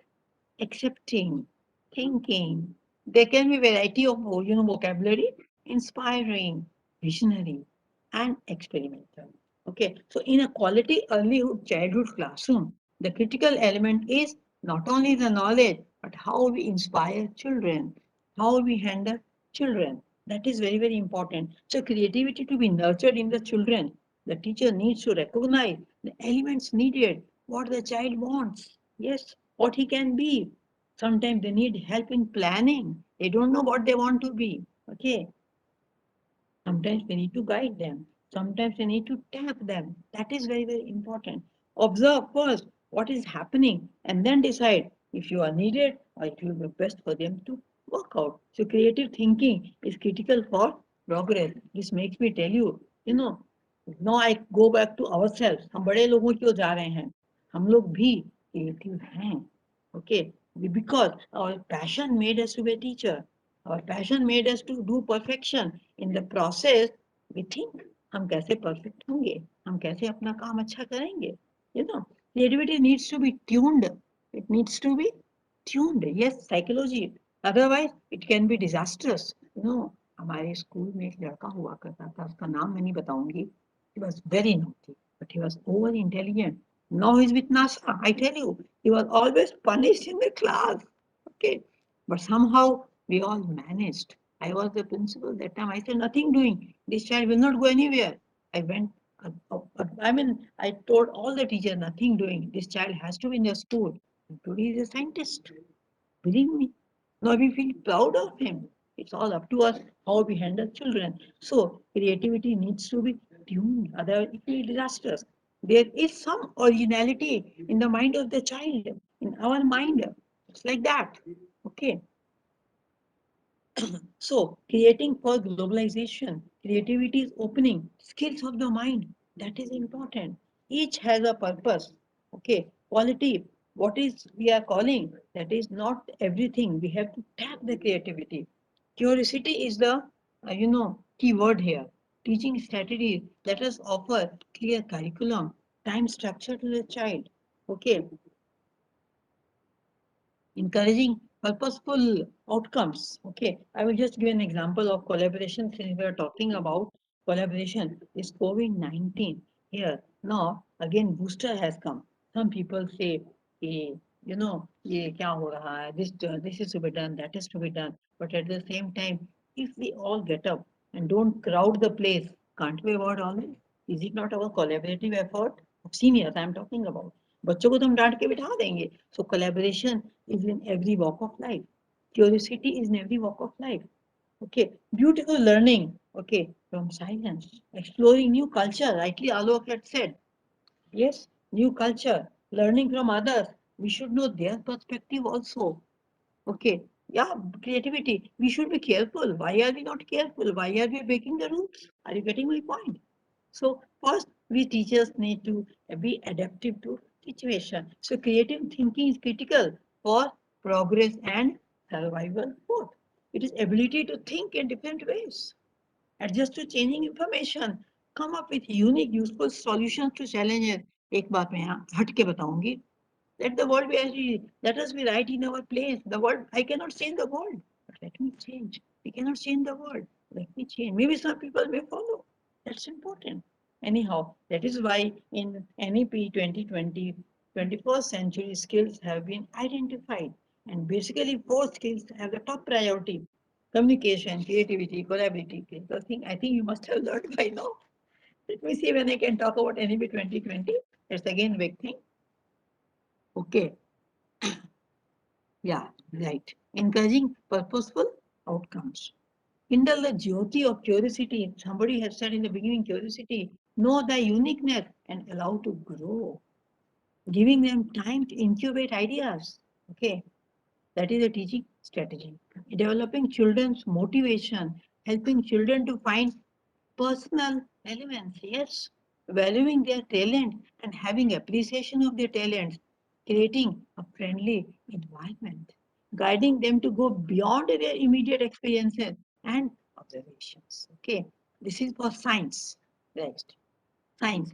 accepting, thinking. There can be variety of vocabulary, inspiring, visionary, and experimental. Okay, so in a quality early childhood classroom, the critical element is not only the knowledge, but how we inspire children, how we handle children. That is very, very important. So creativity to be nurtured in the children. The teacher needs to recognize the elements needed, what the child wants. Yes, what he can be. Sometimes they need help in planning. They don't know what they want to be. Okay. Sometimes we need to guide them. Sometimes we need to tap them. That is very, very important. Observe first what is happening and then decide if you are needed or it will be best for them to work out. So creative thinking is critical for progress. This makes me tell you, now I go back to ourselves. हम बड़े लोगों की ओर जा रहे हैं. हम लोग भी creative हैं. Okay, because our passion made us to be a teacher. Our passion made us to do perfection. In the process, we think हम कैसे perfect होंगे, हम कैसे अपना काम अच्छा करेंगे. Creativity needs to be tuned. It needs to be tuned. Yes, psychology. Otherwise, it can be disastrous. हमारे स्कूल में एक लड़का हुआ करता था, उसका नाम मैं नहीं बताऊंगी. He was very naughty, but he was over intelligent. Now he's with NASA. I tell you, he was always punished in the class. Okay, but somehow we all managed. I was the principal that time. I said nothing doing. This child will not go anywhere. I went. I told all the teachers nothing doing. This child has to be in the school. Today he's a scientist. Believe me. Now we feel proud of him. It's all up to us how we handle children. So creativity needs to be tuned, otherwise it will be disastrous. There is some originality in the mind of the child, in our mind. It's like that. Okay. So creating for globalization, creativity is opening, skills of the mind. That is important. Each has a purpose. Okay. Quality, what is we are calling, that is not everything. We have to tap the creativity. Curiosity is the key word here. Teaching strategies, let us offer clear curriculum, time structure to the child. Okay, encouraging purposeful outcomes. Okay, I will just give an example of collaboration since we are talking about collaboration. Is COVID-19 here now? Again, booster has come. Some people say, hey, ये क्या हो रहा है? This is to be done, that is to be done. But at the same time, if we all get up and don't crowd the place, can't we avoid all this? Is it not our collaborative effort? Of seniors, I am talking about. बच्चों को तो हम डांट के बिठा देंगे. So collaboration is in every walk of life. Curiosity is in every walk of life. Okay, beautiful learning. Okay, from silence, exploring new culture. Rightly, Alok had said. Yes, new culture, learning from others. We should know their perspective also. Okay, yeah, creativity. We should be careful. Why are we not careful? Why are we breaking the rules? Are you getting my point? So first, we teachers need to be adaptive to situation. So creative thinking is critical for progress and survival both. It is ability to think in different ways, adjust to changing information, come up with unique, useful solutions to challenges. एक बात मैं यहाँ हट के बताऊंगी. Let the world be as it is. Let us be right in our place. The world, I cannot change the world, but let me change. We cannot change the world. Let me change. Maybe some people may follow. That's important. Anyhow, that is why in NEP 2020, 21st century skills have been identified. And basically, four skills have the top priority: communication, creativity, collaborativity. I think you must have learned by now. Let me see when I can talk about NEP 2020. That's again big thing. Okay. Yeah, right. Encouraging purposeful outcomes. Kindle the jyoti of curiosity. Somebody has said in the beginning, curiosity. Know the uniqueness and allow to grow. Giving them time to incubate ideas. Okay, that is a teaching strategy. Developing children's motivation, helping children to find personal elements, yes, valuing their talent and having appreciation of their talents, creating a friendly environment, guiding them to go beyond their immediate experiences and observations. Okay, this is for science. Next, science.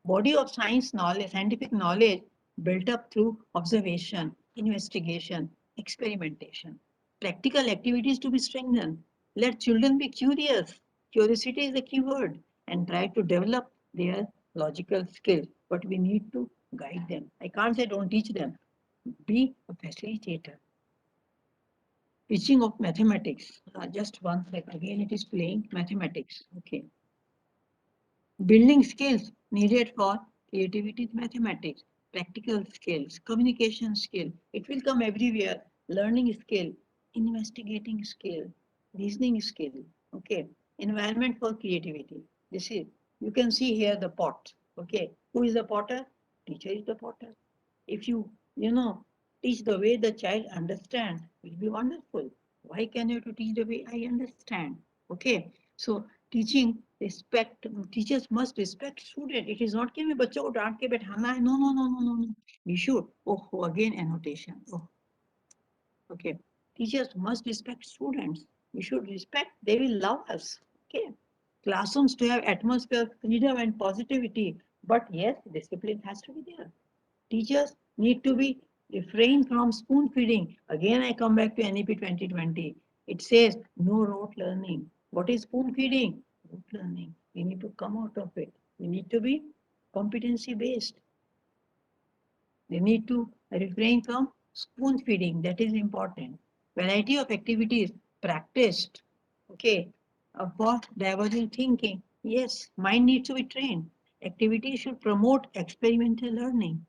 Body of science knowledge, scientific knowledge built up through observation, investigation, experimentation. Practical activities to be strengthened. Let children be curious. Curiosity is the key word, and try to develop their logical skills. But we need to guide them. I can't say don't teach them. Be a facilitator. Teaching of mathematics. Just one second. Again, it is playing mathematics. Okay. Building skills needed for creativity, mathematics, practical skills, communication skill. It will come everywhere. Learning skill, investigating skill, reasoning skill. Okay. Environment for creativity. This is, you can see here the pot. Okay. Who is the potter? Teacher is the potter. If you teach the way the child understands, it will be wonderful. Why can you to teach the way I understand? Okay. So teaching respect, teachers must respect student. It is not कि मैं बच्चों को डांट के बैठाना है. No, no, no, no, no, no. We should. Oh, again annotation. Oh, okay. Teachers must respect students. We should respect. They will love us. Okay. Classrooms to have atmosphere of freedom and positivity. But yes, discipline has to be there. Teachers need to be refrain from spoon feeding. Again, I come back to NEP 2020. It says no rote learning. What is spoon feeding? Rote learning. We need to come out of it. We need to be competency based. They need to refrain from spoon feeding. That is important. Variety of activities practiced. Okay. For divergent thinking. Yes, mind needs to be trained. Activities should promote experimental learning.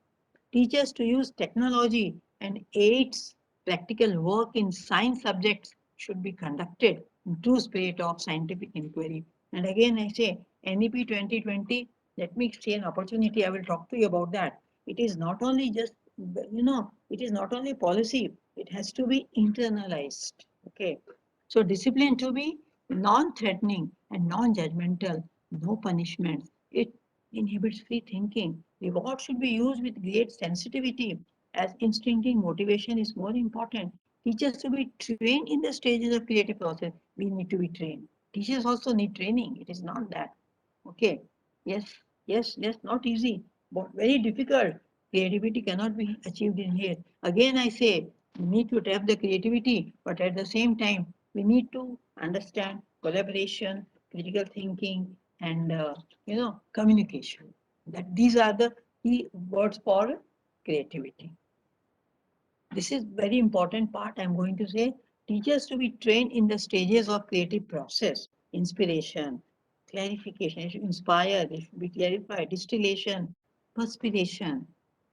Teachers to use technology and aids practical work in science subjects should be conducted in true spirit of scientific inquiry. And again, I say NEP 2020, let me see an opportunity. I will talk to you about that. It is not only just, it is not only policy, it has to be internalized. Okay. So discipline to be non-threatening and non-judgmental, no punishments. It inhibits free thinking. Reward should be used with great sensitivity as instinctive motivation is more important. Teachers to be trained in the stages of creative process. We need to be trained. Teachers also need training. It is not that. Okay. Yes, yes, not easy, but very difficult. Creativity cannot be achieved in here. Again, I say we need to tap the creativity, but at the same time, we need to understand collaboration, critical thinking, and communication. That these are the key words for creativity. This is very important part. I'm going to say teachers to be trained in the stages of creative process, inspiration, clarification, it should inspire, it should be clarified, distillation, perspiration,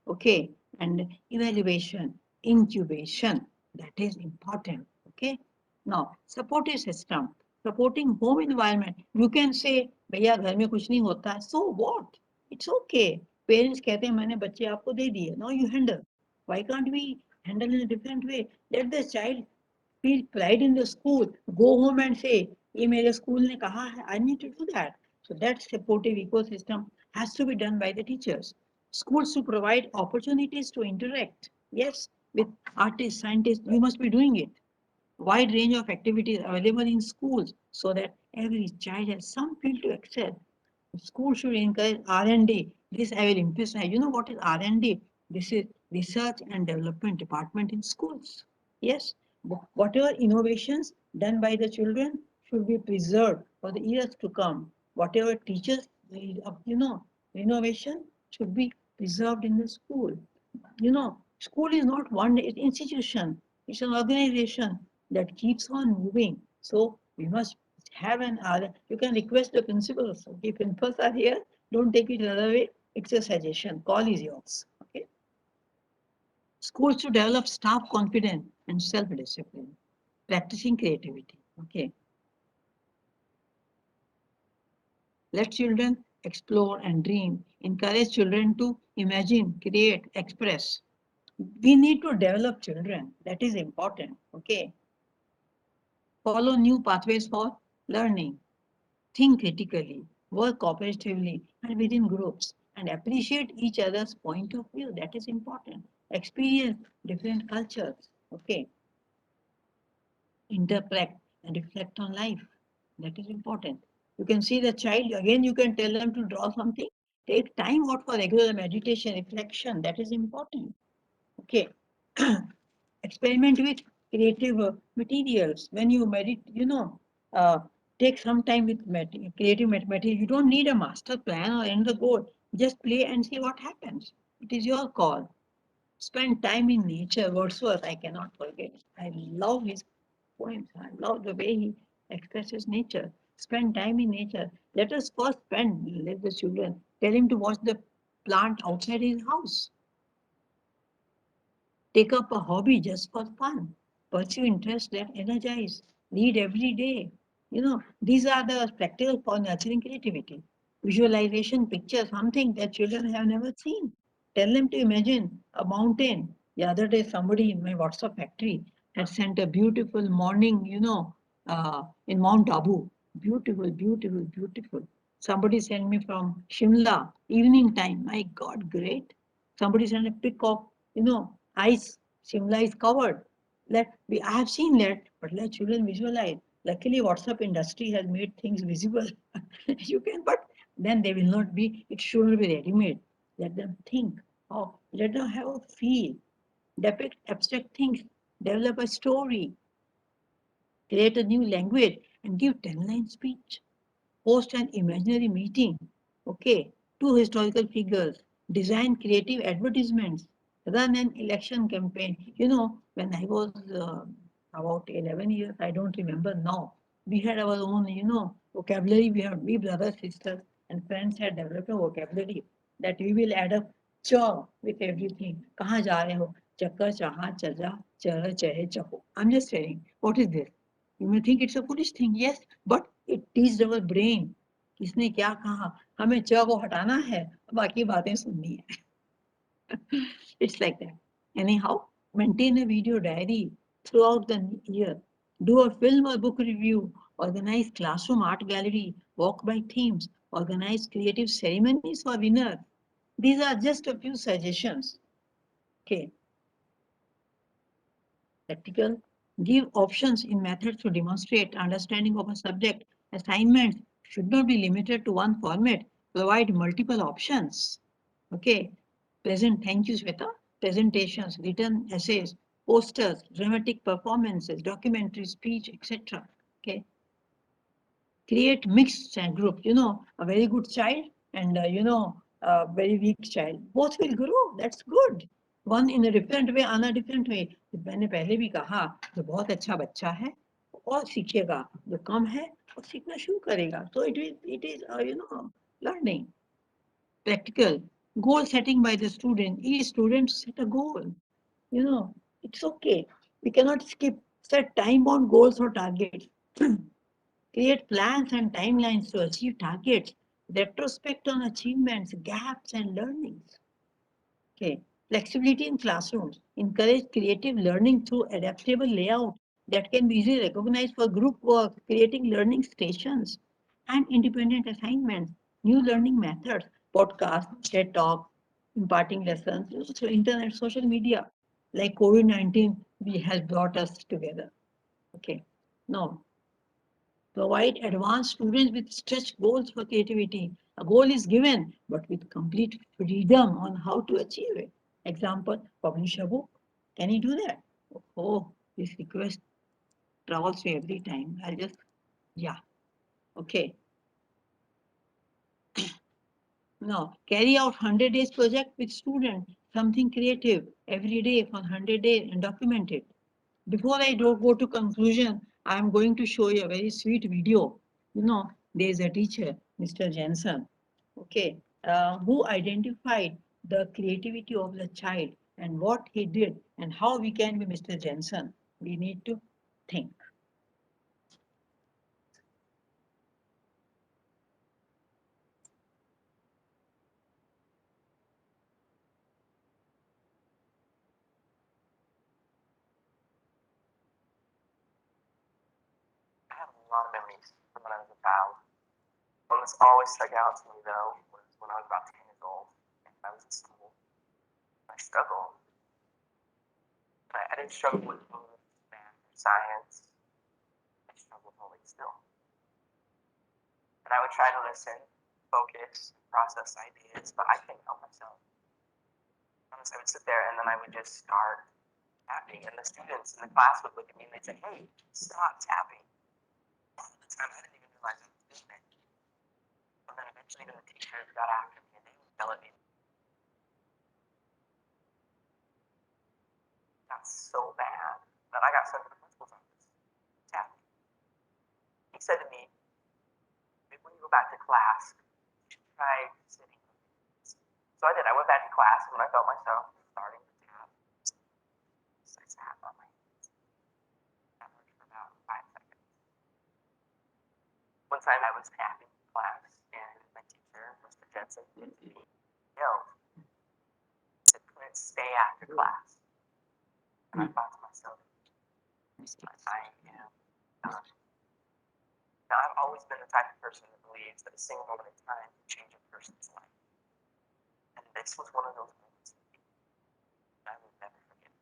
okay, and evaluation, incubation. That is important. Okay. Now, supportive system, supporting home environment. You can say, भैया घर में कुछ नहीं होता है. So what? It's okay. Parents कहते हैं मैंने बच्चे आपको दे दिए. Now you handle. Why can't we handle in a different way? Let the child feel pride in the school. Go home and say, ये मेरे school ने कहा है. I need to do that. So that supportive ecosystem has to be done by the teachers. Schools to provide opportunities to interact. Yes, with artists, scientists, you must be doing it. Wide range of activities available in schools so that every child has some field to excel. School should encourage R&D. This I will emphasize. You know what is R&D? This is research and development department in schools. Yes, whatever innovations done by the children should be preserved for the years to come. Whatever teachers, innovation should be preserved in the school. School is not one institution. It's an organization that keeps on moving. So we must have an other. You can request the principal also. If principals are here, don't take it another way. It's a suggestion. Call is yours. Okay. Schools to develop staff confidence and self-discipline, practicing creativity. Okay. Let children explore and dream. Encourage children to imagine, create, express. We need to develop children. That is important. Okay. Follow new pathways for learning. Think critically, work cooperatively and within groups, and appreciate each other's point of view. That is important. Experience different cultures. Okay. Interpret and reflect on life. That is important. You can see the child, again, you can tell them to draw something. Take time out for regular meditation, reflection. That is important. Okay. Experiment with creative materials. When you meditate, uh, take some time with creative material. You don't need a master plan or end the goal. Just play and see what happens. It is your call. Spend time in nature. Wordsworth, I cannot forget. I love his poems. I love the way he expresses nature. Spend time in nature. Let us first let the children, tell him to watch the plant outside his house. Take up a hobby just for fun. Pursue interests that energize. Read every day. These are the practical for nurturing creativity. Visualization, picture, something that children have never seen. Tell them to imagine a mountain. The other day, somebody in my WhatsApp factory had sent a beautiful morning, in Mount Abu. Beautiful, beautiful, beautiful. Somebody sent me from Shimla, evening time. My God, great. Somebody sent a pic of, ice. Shimla is covered. I have seen that, but let children visualize. Luckily, WhatsApp industry has made things visible. You can, but then they will not be. It shouldn't be ready-made. Let them think. Oh, let them have a feel. depict abstract things, develop a story, create a new language, and give 10-line speech. Host an imaginary meeting, okay, two historical figures, design creative advertisements, run an election campaign. When I was about 11 years, I don't remember now, we had our own, vocabulary. We brothers, sisters, and friends had developed a vocabulary that we will add a cha with everything. कहाँ जा रहे हो? चक्कर, चाहा, चजा, चर, चहे, चहो. I'm just saying, what is this? You may think it's a foolish thing, yes, but it teaches our brain. किसने क्या कहा, हमें च को हटाना है, बाकी बातें सुननी है. It's like that. Anyhow, maintain a video diary throughout the year. Do a film or book review. Organize classroom art gallery. Walk by themes. Organize creative ceremonies for winners. These are just a few suggestions. Okay. Practical. Give options in methods to demonstrate understanding of a subject. Assignments should not be limited to one format. Provide multiple options. Okay. Present, thank you, Shweta. Presentations, written essays, posters, dramatic performances, documentary speech, etc. Okay. Create mixed group. A very good child and a very weak child. Both will grow. That's good. One in a different way, another different way. मैंने पहले भी कहा जो बहुत अच्छा बच्चा है और सीखेगा, जो कम है वो सीखना शुरू करेगा. So it is learning. Practical goal setting by the student. Each student set a goal. It's okay. We cannot skip set time bound goals or targets. Create plans and timelines to achieve targets. Retrospect on achievements, gaps, and learnings. Okay. Flexibility in classrooms. Encourage creative learning through adaptable layout that can be easily recognized for group work, creating learning stations and independent assignments, new learning methods, podcasts, TED Talk, imparting lessons through internet, social media, like COVID-19 has brought us together. Okay. Now, provide advanced students with stretch goals for creativity. A goal is given, but with complete freedom on how to achieve it. Example, publish a book. Can you do that? Oh, this request troubles me every time. I'll just, yeah, okay. Now, carry out 100 days project with students, something creative every day for 100 days and document it. Before I go to conclusion, I am going to show you a very sweet video. There is a teacher, Mr. Jensen, okay, who identified the creativity of the child and what he did and how we can be Mr. Jensen. We need to think. I have a lot of memories from when I was a child. One that's always stuck out to me though was when I was about 10 years old and I was in school. I struggled. I didn't struggle with math or science. I struggled holding still. And I would try to listen, focus, process ideas, but I couldn't help myself. I would sit there and then I would just start tapping, and the students in the class would look at me and they'd say, "Hey, stop tapping." At the time, I didn't even realize I was doing it. And then eventually the teachers got after me and they would yell at me. It got so bad that I got sent to the principal's office. Tapping. He said to me, "Maybe when you go back to class, you should try sitting." So I did. I went back to class and when I felt myself starting to tap, I sat on my hands. I worked for about 5 seconds. One time I was tapping in class and my teacher, Mr. Jensen, said to me, "Yo," said, "Clint, stay after class." And I thought to myself, I am done. Now, I've always been the type of person that believes that a single moment in time can change a person's life. And this was one of those moments that I will never forget.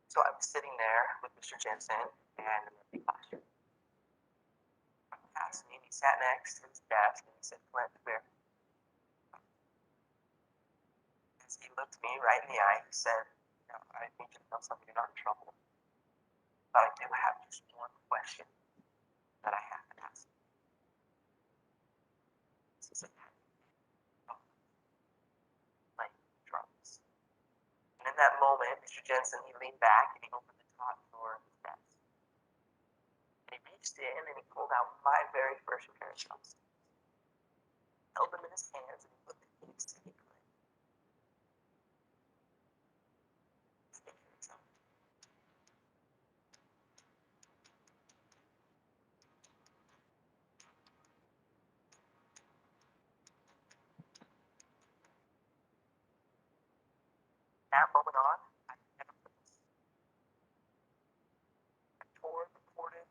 So I was sitting there with Mr. Jensen and in the classroom. He passed me and he sat next to his desk and he said, "Clint, come here." He looked me right in the eye. He said, I need you to know something. You're not in trouble. But I do have just one question that I have to ask. He said, like drums. And in that moment, Mr. Jensen, he leaned back and he opened the top drawer of his desk. And he reached in and he pulled out my very first pair of drums. Held them in his hands and he put the keys to the click. That moment on, I never forgot. I toured, recorded,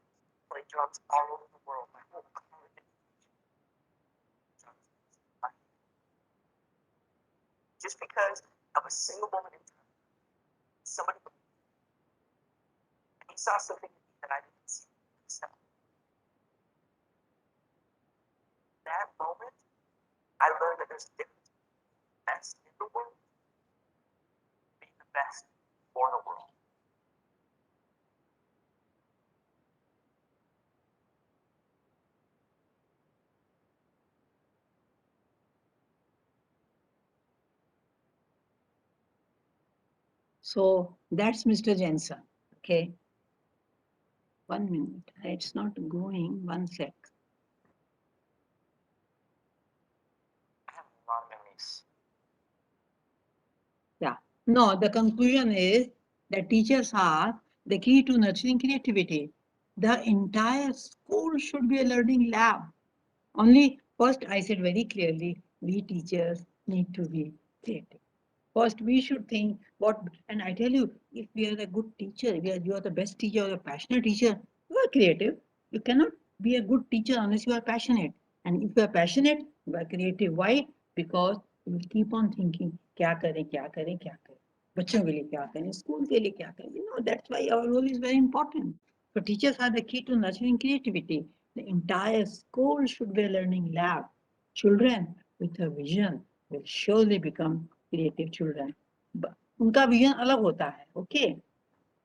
played drums all over the world. My whole college education. Just because of a single moment in time, somebody he saw something in me that I didn't see myself. That moment, I learned that there's a difference between the best in the world and being the best for the world. So that's Mr. Jensen. Okay. 1 minute. It's not going. 1 sec. I have a lot of memories. Yeah. No, the conclusion is that teachers are the key to nurturing creativity. The entire school should be a learning lab. Only first, I said very clearly, we teachers need to be creative. First, we should think what, and I tell you, if we are a good teacher, you are the best teacher or a passionate teacher, you are creative. You cannot be a good teacher unless you are passionate. And if you are passionate, you are creative. Why? Because you will keep on thinking, क्या करें, क्या करें, क्या करें. बच्चों के लिए क्या करें, स्कूल के लिए क्या करें. That's why our role is very important. So teachers are the key to nurturing creativity. The entire school should be a learning lab. Children with a vision will surely become creative children. उनका vision अलग होता है. Okay.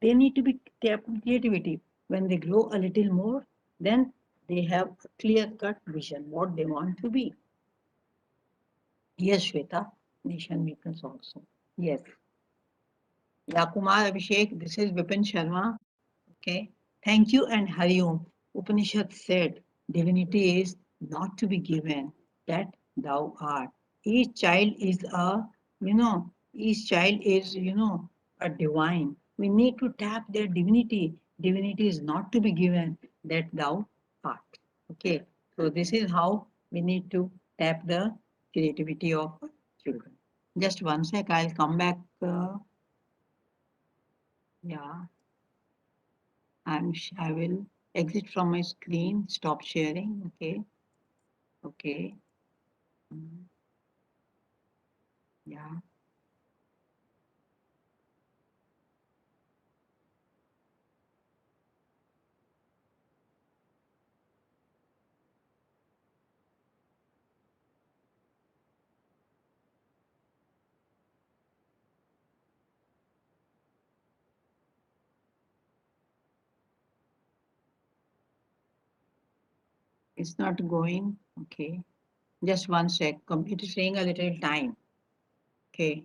They need to be creativity. When they grow a little more, then they have a clear-cut vision what they want to be. Yes, Shweta, nation makers also. Yes. Yeah, Kumar Abhishek, this is Vipin Sharma. Okay. Thank you and Hari Om. Upanishad said, divinity is not to be given, that thou art. Each child is each child is, a divine. We need to tap their divinity. Divinity is not to be given, that thou art. Okay. So this is how we need to tap the creativity of children. Just 1 sec, I'll come back. Yeah. I will exit from my screen, stop sharing. Okay. Okay. Mm, yeah. It's not going. Okay. Just 1 sec. It is taking a little time. Okay.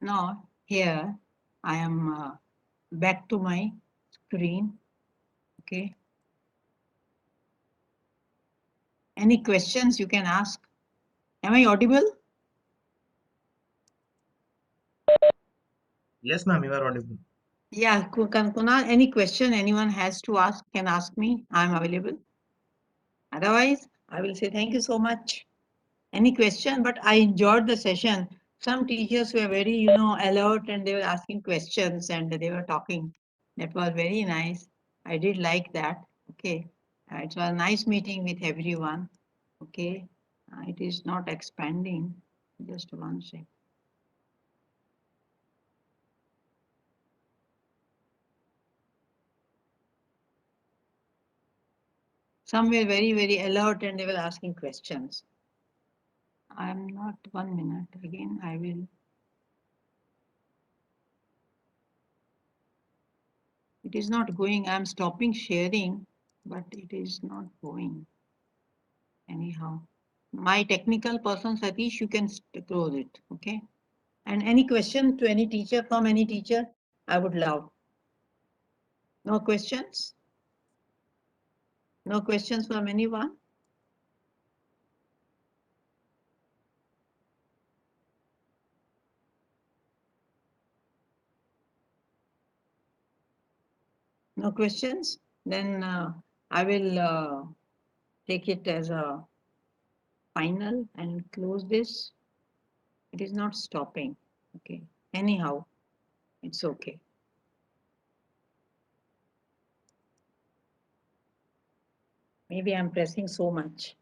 Now, here I am back to my screen. Okay. Any questions you can ask? Am I audible? Yes, ma'am, you are audible. Yeah, Kunal, any question anyone has to ask can ask me. I'm available. Otherwise, I will say thank you so much. Any question? But I enjoyed the session. Some teachers were very, alert and they were asking questions and they were talking. That was very nice. I did like that. Okay. It was a nice meeting with everyone. Okay. It is not expanding. Just 1 sec. Some were very, very alert and they were asking questions. I'm not 1 minute. Again, I will It is not going. I'm stopping sharing, but it is not going. Anyhow, my technical person, Satish, you can close it. Okay. And any question to any teacher from any teacher, I would love. No questions? No questions from anyone? No questions? Then I will take it as a final and close this. It is not stopping. Okay. Anyhow, it's okay. Maybe I'm pressing so much.